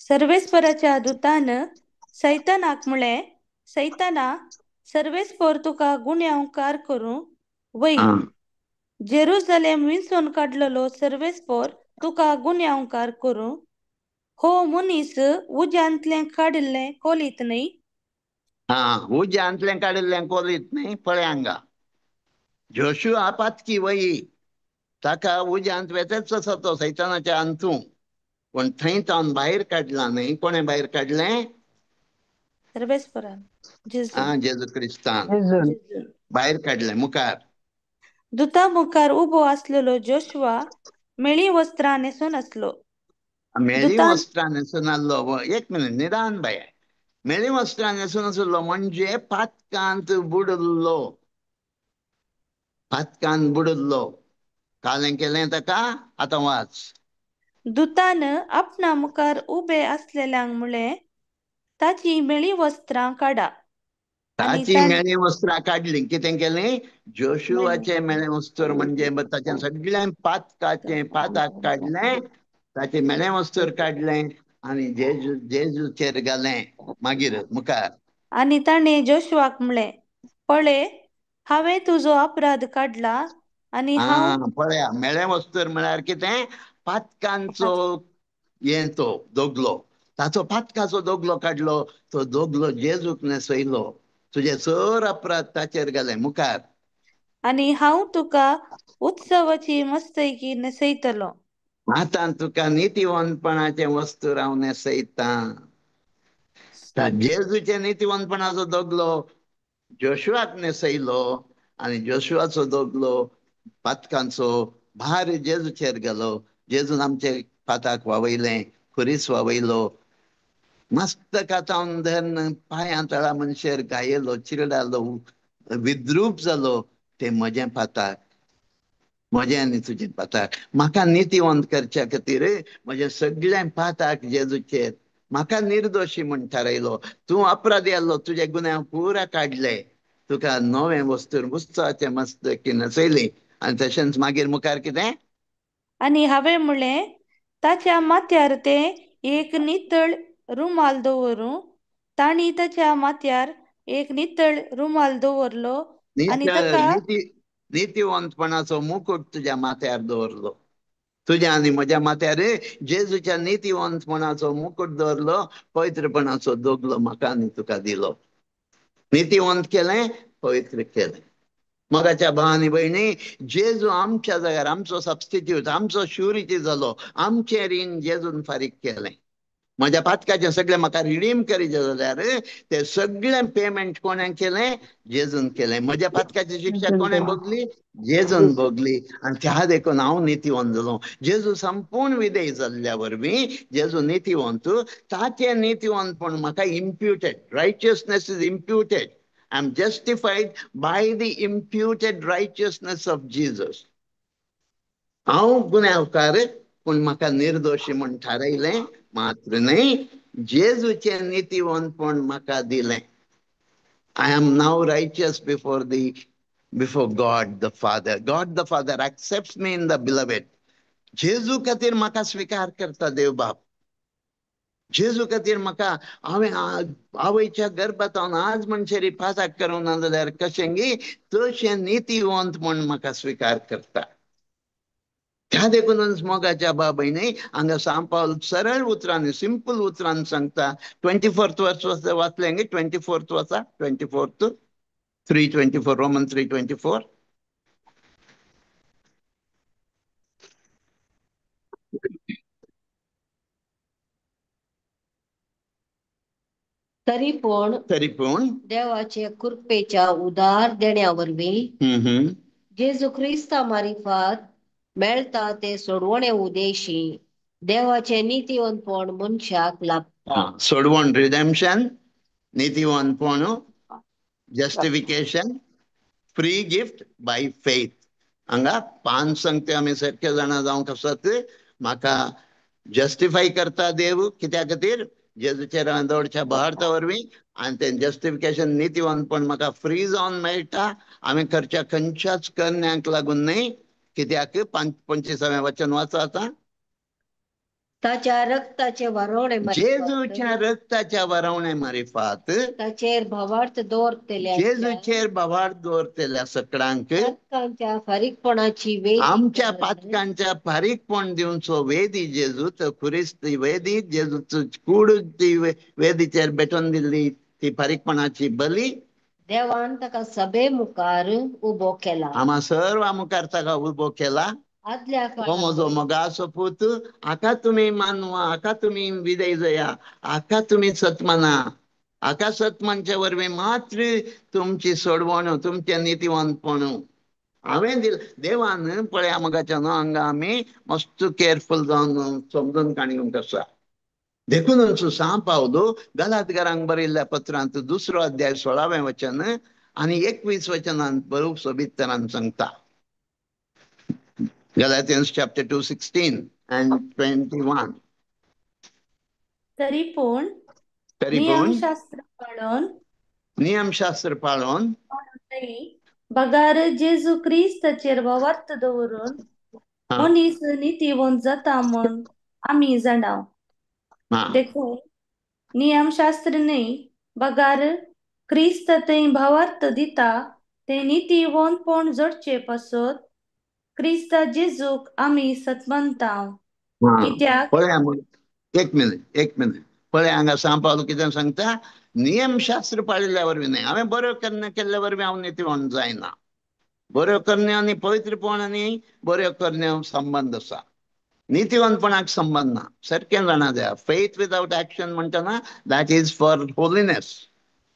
सर्वेस्वराच्या दुतान सैतानाक म्हळें, सैताना, सर्वेस्पर तुका गुन्यांवकार करूं वय. जेरुसलेम विंचून काडलेलो सर्वेस्पर तुका गुन्यांवकार करूं. हो मनीस उज्यांतलें काडिल्लें कोलीत न्हय. उज्यांतलें काडिल्लें कोलीत न्हय. पळय हांगा जोशुआ पातकी वही, ताका उज्यांत वेचच आसा तो सैतानाच्या अंतू. पण थंय तावन भायर काडलां न्हय. कोणें भायर काडलें? सर्वेस्परान, जेजू क्रिस्तान भायर काडलें मुखार. दुता मुखार उबो आसलेलो जोशुआ मेळी वस्त्रां न्हेसून आसलो. मेळी वस्त्रां न्हेसून आसलो. एक मिनीट, निदान बाय. मेळी वस्त्रां न्हेसून आसलो म्हणजे पातकांत बुडल्लो. पातकांत बुडल्लो. कालें केलें ताका. आतां वाच. दुतान आपणा मुखार उबे आसलेल्यांक म्हळें, ताची मेळी वस्त्रां काडा. ताची मेळी वस्त्रां काडलीं. कितें केलें? जोशुआचे मेळें वस्त्र म्हणजे ताचें सगळें पातकाचें पाताक काडलें, ताचें मेळें वस्त्र काडलें आनी जेजूचेर घालें. मागीर मुखार आनी ताणें जोशुआक म्हळें, पळय, हांवें तुजो अपराध काडला आनी हांव. पळया, मेळें वस्त्र म्हळ्यार कितें? पातकांचो हें तो दोगलो. ताचो पातकाचो दोगलो काडलो. तो दोगलो जेजूक न्हेसयलो. तुजे सर अपराध ताचेर घाले. मुखार आनी हांव तुका उत्सवाची मस्तैकी न्हेसयतलो. आतां तुका नितीवंतपणाचें वस्त्र हांव न्हेसयतां. जेजूचे नितीवंतपणाचो दोगलो जोशुआक न्हेसयलो आनी जोशुआचो दोगलो पातकांचो भार जेजूचेर घालो. जेजून आमचे पाताक वावयलें, खुरीस वावयलो. मस्तकांत धरून पांयां तळा मनशेर गायलो, चिरडालो, विद्रूप जालो. ते म्हजें पाताक, म्हजें आनी तुजें पाताक. म्हाका नितीवंत करच्या खातीर म्हजें सगळें पाताक जेजूचेर. म्हाका निर्दोशी म्हूण थारायलो. तूं अपराधी आसलो, तुजे गुन्यांव पुरा काडले. तुका नवे वस्तूर उत्सवाचे मस्तकी नसयली आणि तशेंच मागीर मुखार कितें आणि हांवें म्हणलें ताच्या माथ्यार ते एक नितळ रुमाल दवरूं. तांणी ताच्या माथ्यार एक नितळ रुमाल दवरलो आणि ताका नीतिवंतपणाचो मुकुट तुज्या माथ्यार दवरलो. तुझ्या आनी म्हज्या माथ्यार जेजूच्या नीतिवंतपणाचो मुकुट दवरलो, पवित्रपणाचो दोगलो म्हाका आनी तुका दिलो. नीतिवंत केलें, पवित्र केलें. मोगाच्या भावांनी भयणी, जेजू आमच्या जाग्यार आमचो सबस्टिट्यूट, आमचो श्युरिटी जालो, आमचें रीण जेजून फारीक केलें. म्हज्या पातकाचें सगळें म्हाका रिडीम करीत जाल्यार ते सगळें पेमेंट कोणें केलें? जेजून केलें. म्हज्या पातकाची शिक्षा कोणें भोगली? जेजून भोगली. आनी त्या देखून हांव नीतिवंत जालो. जेजू संपूर्ण विधेय जाल्ल्या वरवीं जेजू नीतिवंत, ताचें नीतिवंतपण म्हाका इम्प्युटेड. रायचियसनेस is इम्प्युटेड. I am justified by the imputed righteousness of Jesus. हांव गुन्यांवकार पूण म्हाका निर्दोशी म्हूण थारायलें. मात्र न्हय, जेजूचें नीतिवंतपण म्हाका दिलें. I am now righteous before God the Father. God the Father accepts me in the beloved. जेजू खातीर म्हाका स्वीकार करता देव बाप. जेजू खातीर म्हाका हांवें आवयच्या गर्भांत आज मनशारी पासाक करूं ना जाल्यार कशें गी तशें नीतिवंत म्हूण म्हाका स्वीकार करता. त्या देखूनच मोगाच्या बाबयनी हांगा सांत पावल सरळ उतरांनी, सिंपल उतरांनी सांगता. 24th वर्स वाचलें गे, 24th वाचा, 24th 3:24, रोमन 3:24. तरी पण देवाचे कृपेच्या उदार देण्यावरवीं जेजू ख्रिस्ता मार्फत मेळता ते सोडवणे उद्देशी देवाचे नीतिवंतपण मनशाक लाभता. सोडवण रिडेम्पशन, नीतिवंतपण, justification, free gift by faith. हांगा 5 संगती आमी सारके जाणा जावंक आसात. म्हाका जस्टिफाय करता देव कित्या खातीर? जेजूचेर हांवें दवरच्या बहार्ता वरवीं. आनी तें जस्टिफिकेशन नीतिवंतपण म्हाका फ्री जावन मेळटा. हांवें करच्या खंयच्याच करण्यांक लागून न्हय. कित्याक 25वें वचन वाचा आता. ताच्या रक्ताचे वारोवणे जेजूच्या रक्ताच्या वारोवणे मार्फत ताचेर भावार्थ दवरतल्या जेजूचेर भावार्थ दवरतल्या सकळांक पातकांच्या फारीकपणाची वेद, आमच्या पातकांच्या फारीकपण दिवचो वेदी जेजू. तो खुरीस्त वेदी, जेजूचो कूड ती वेदीचेर भेटोवन दिल्ली ती फारीकपणाची बली देवान ताका सभे मुखार उबो केला. आम्हा सर्व मुखार ताका उबो केला. आदल्या हो म्हजो मोगाचो पूत, हाका तुमी मानवा, हाका तुमी विधेय जाया, हाका तुमी सतमाना. हाका सतमानच्या वरवीं मात्र तुमची सोडवण, तुमचें नीतिवंतपण हांवें दिलें. देवान पळया मोगाच्या न्हू, हांगा आमी मस्त केअरफुल जावन समजून काणयूंक आसा. देखूनच सांत पावलो गलातिकारांक बरयल्ल्या पत्रांत 2रो अध्याय 16वें वचन आनी 21 वचनांत बरोवंक सोबीत तरान सांगता. Galatians chapter 2, 16 and 21. तरी पण नियमशास्त्र पाळून बगार जेजू ख्रिस्ताचेर भावार्थ दवरून मनीस नीतिवंत जाता म्हण आमी जाणाव. देखून नियमशास्त्र न्हय, बगार ख्रिस्त थंय भावार्थ दिता ते नीतिवंतपण जडचे पासत क्रिस्ता जेजूक आमी सतमानताव. कित्याक एक मिनिट पळय हांगा सांत पावलो कितें सांगता? नियमशास्त्र पाळिल्ल्या वरवीं न्हय. हांवें बऱ्यो करण्यो केल्ल्या वरवीं हांव नीतिवंत जायना. बऱ्यो करण्यो आनी पवित्रपण आनी बऱ्यो करण्यो संबंध आसा. नीतिवंतपणाक संबंध ना. सारकें जाणा जाय. फेथ विदाउट एक्शन म्हणटना that is for holiness.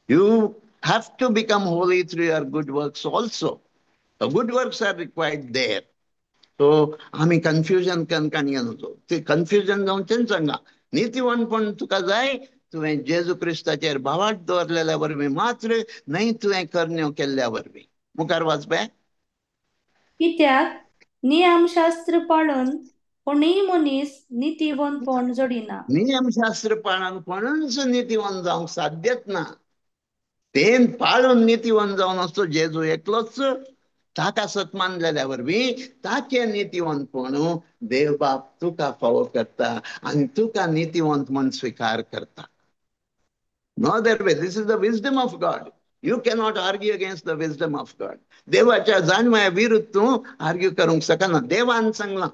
You have to become holy through your good works also. Good works are required there. तो आम्ही कन्फ्युजन काणयो नजो. ते कन्फ्युजन जावचें सांगा. नीतिवंतपण तुका जाय, तुवें जेजू क्रिस्ताचेर भावार्थ दवरलेल्या वरवीं मात्र, न्हय तुवें करण्यो केल्ल्या वरवीं. मुखार वाचपा. कित्याक नियमशास्त्र पाळून कोणीय मनीस नीतिवंतपण जोडिना. नियमशास्त्र पाळून कोणूच नीतिवंत जावंक साध्यच ना. तेन पाळून नीतिवन जावन असतो जेजू एकलोच ताका सत्मान जाल्या वरवीं ताचे नीतिवंतपण देव बाप तुका फावो करता आनी तुका नीतिवंत म्हण स्वीकार करता. No other way. This is the wisdom of God. You cannot argue against the wisdom of God. देवाच्या जाणव्या विरुद्ध तू आर्ग्यू करूंक शकना. देवान सांगला,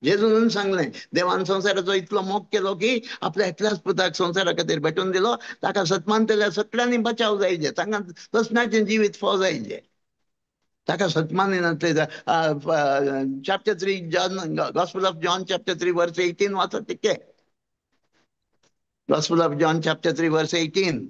जेजून सांगलें, देवान संवसाराचो इतलो मोग केलो की आपल्या एकल्याच पुताक संवसारा खातीर भेटून दिलो. ताका सत्मान केल्या सगळ्यांनी बचाव जायचे, तांकां तसनाचें जिवीत फाव जायचें. ताका सत्मानिनांतले chapter 3 John, Gospel of John chapter 3 verse 18 वाचत तिके. Gospel of John chapter 3 verse 18.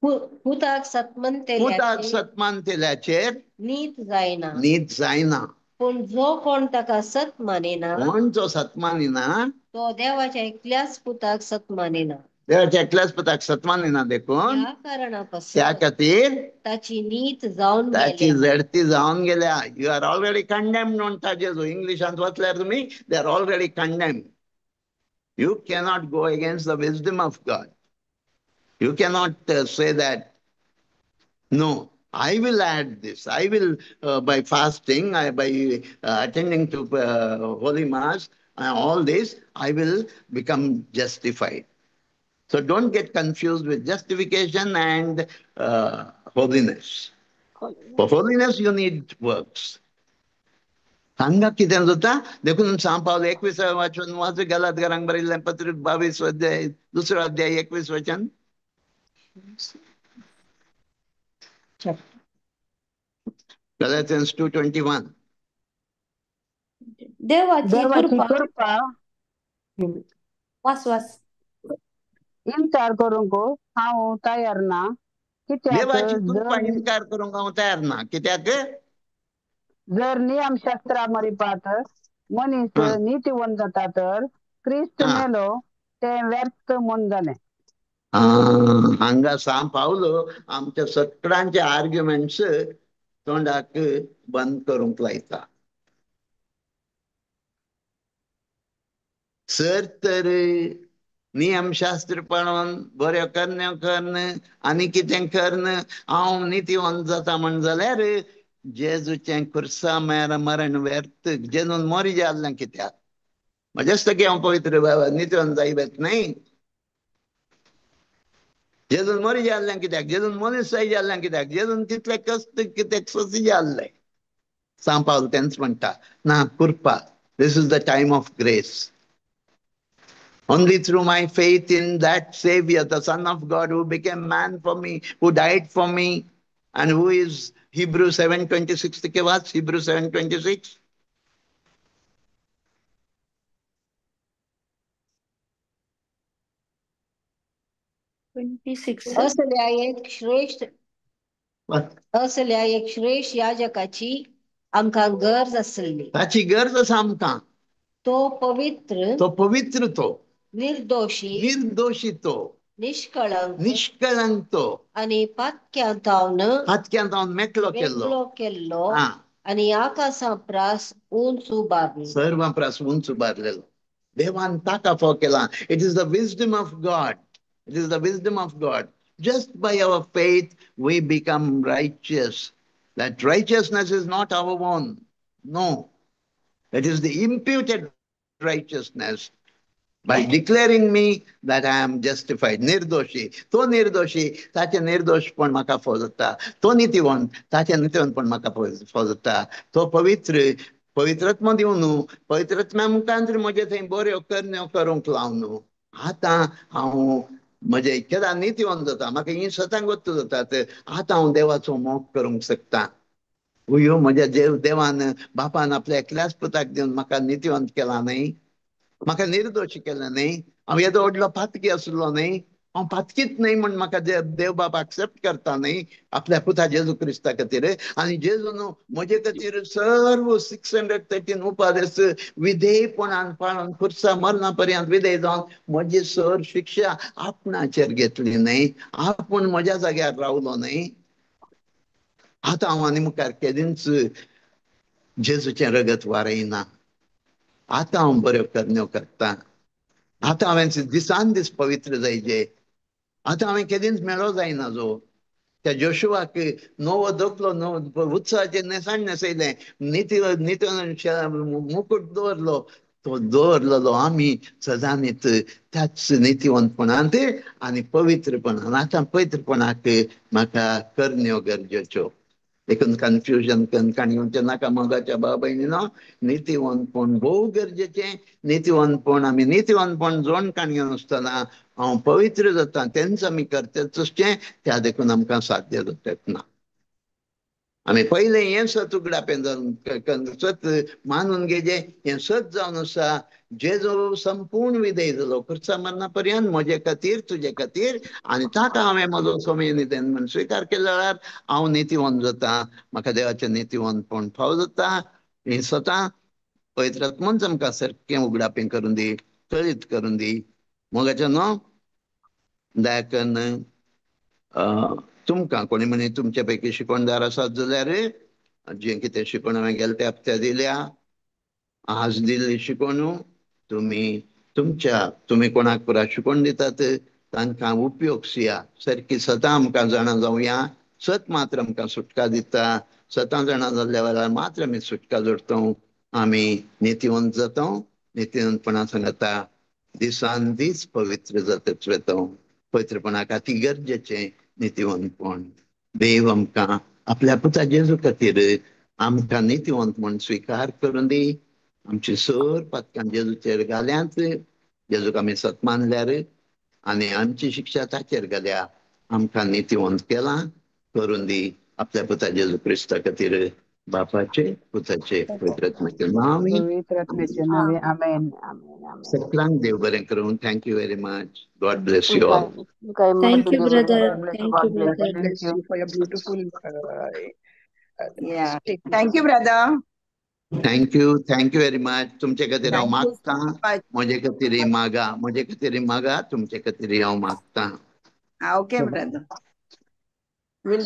पुताक सत्मान तेल्याचेर नीत जायना. पूण जो कोण ताका सत मानिना, कोण जो सत्मानिना तो देवाच्या एकल्याच पुताक सत मानिना. देवाच्या एकल्याच पुताक सत्मानिना देखून त्या कारणापासून त्या खातीर ताची नीत जावन ताची जडती जावन गेल्या. यू आर ऑलरेडी कंडेम्ड म्हणटा जेजू. इंग्लिशांत वाचल्यार तुम्ही they are already condemned. You cannot go against the wisdom of God. You cannot say that, no, I will add this. I will, by fasting, by attending to Holy Mass, all this, I will become justified. So don't get confused with justification and holiness. For holiness, you need works. सांगा कितें जाता देखून सांग पावलो 21 वचन वाच. गलातियरांक बरयल्लें पत्र 22 अध्याय 2 अध्याय 21 वचन. Galatians 2:21. देवाची कृपा वास इन्कार करूंक हांव तयार ना. देवाची कृपा इन्कार करूंक हांव तयार ना. कित्याक जर नियमशास्त्रा मरिपात मनीस नीतिवंत जाता तर क्रिस्त मेलो ते व्यर्थ म्हूण जालें. हांगा सांग पावलो आमच्या सगळ्यांचे आर्ग्युमेंट्स तोंडाक बंद करूंक लायता. सर तर नियमशास्त्र पळोवन बऱ्यो करण्यो करन आनी कितें करन हांव नीतिवंत जाता म्हण जाल्यार जेजूचें खुर्सा मरण व्यर्थ. जेजून मोरी जाल्लें कित्याक? म्हजेस्तकी हांव पवित्र नीतिवंत जायत न्ही. जेजून मोरी जाल्लें कित्याक? जेजून मनीस जाय जाल्लें कित्याक? जेजून तितले कश्ट कित्याक सोंसी जाल्ले? सांग पावलो तेंच म्हणटा ना कृपा. This is the time of grace. Only through my faith in that Savior, the Son of God, who became man for me, who died for me, and who is Hebrews 7:26. Take a watch, Hebrews 7:26. असल्या एक श्रेष्ठ याजकाची आमकां गरज आसली. ताची गरज आसा आमकां. तो पवित्र तो निर्दोशी तो निष्कळंक तो आनी पातक्यांत मेकलो केल्लो आनी आकाशां प्रास उंच उबारलो. सर्वां प्रास उंच उबारलेलो. देवान ताका फाव केला. It is the wisdom of God. It is the wisdom of God. Just by our faith, we become righteous. That righteousness is not our own. No. That is the imputed righteousness. By declaring me that I am justified. Nirdoshi. To nirdoshi. Tache nirdoshpण म्हाका फाव जाता. तो नीतिवंत. ताचे नीतिवंतपण म्हाका फाव जाता. तो पवित्रात्मा दिवन पवित्रात्म्या मुखांतर म्हजे थंय बऱ्यो करण्यो करूंक लावन आतां हांव म्हजे केदां नीतिवंत जाता. म्हाका ही सतांगोत्त जातात. आतां हांव देवाचो मोग करूंक शकता. ह्यो म्हज्या देवान बापान आपल्या एकल्याच पुताक दिवन म्हाका नीतिवंत केला न्ही. म्हाका निर्दोश केलें न्ही. हांव येदो व्हडलो पातकी आसलो न्ही. हांव पातकीच न्ही म्हण म्हाका देव बाप एक्सेप्ट करता न्ही आपल्या पुता जेजू क्रिस्ता खातीर. आनी जेजून म्हजे खातीर सर्व 613 उपादेस विधेयपणान पाळून खुर्सा मरणा पर्यंत विधेय जावन म्हजी सर शिक्षा आपणाचेर घेतली न्ही. आपूण म्हज्या जाग्यार रावलो न्ही. आतां हांव आनी मुखार केदींच जेजूचें रगत वारयना. आतां हांव बऱ्यो करण्यो करता. आतां हांवें दिसान दीस पवित्र जायचे. आतां हांवें केदींच मेळो जायना जो त्या जोशुवाक नवो दोकलो उत्सवाचे नेसाण नेसयलें, नित्य मुकुट दवरलो, तो दवरलेलो आमी सदांच त्याच नितीवंतपणांत आनी पवित्रपणान. आतां पवित्रपणाक म्हाका करण्यो गरजेच्यो. देखून कन्फ्युजन काणयोचें नाका मोगाच्या भाव भयणीनो. नितीवंतपण भोव गरजेचें. नितीवंतपण आमी नितीवंतपण जोड काणयो आसतना हांव पवित्र जाता तेंच आमी करतात तशें त्या देखून आमकां साध्य जातात ना. आमी पयलें हें सत उगडापें सत मानून घेजे. हें सत जावन आसा जेजो संपूर्ण विधेय जालो खुर्सा मरणा पर्यंत म्हजे खातीर तुजे खातीर, आनी ताका हांवें म्हजो सोमय निधन म्हूण स्विकार केलो जाल्यार हांव नितीवंत जाता. म्हाका देवाचें नितीवंतपण फाव जाता. हें स्वता पवित्रात्मोच आमकां सारकें उगडापें करून दी, तळीत करून दी. मोगाचें न्हू. दयाकन तुमकां कोणी म्हणी तुमचे पैकी शिकवणदार आसात जाल्यार जें कितें शिकवण हांवें गेल्या त्या हप्त्या दिल्या, आज दिल्ली शिकवण तुमी कोणाक पुरा शिकवण दितात तांकां उपयोग सिया. सारकी सतां आमकां जाणा जावया. सत मात्र आमकां सुटका दिता. सतां जाणा जाल्ल्या वेळार मात्र आमी सुटका जोडटा. आमी नितीवंत जाता. नितीवंतपणा सांगता दिसान दीस पवित्र जातच वता. पवित्रपणाक अति गरजेचें नितीवंतपण. देव आमकां आपल्या पुता जेजू खातीर आमकां नितीवंत म्हूण स्विकार करून दी. आमची सर पातकां जेजूचेर घाल्यांत. जेजूक आमी सत मानल्यार आनी आमची शिक्षा ताचेर घाल्या. आमकां नितीवंत केलां करून दी. आपल्या पुता जेजू क्रिस्ता खातीर बापाचे पुताचे पवित्रात्म्याचे नांव पवित्रात्म्याचे नावे आमेन. सगळ्यांक देव बरें करूं. Thank you very much. God bless you all. Thank you brother. Thank you God brother. bless you for your beautiful Yeah. statement. Thank you, brother. Thank you very much. तुमचे खातीर हांव Thank you so मागतां. much. म्हजे खातीर मागा तुमचे खातीर हांव मागतां. Okay, brother. We'll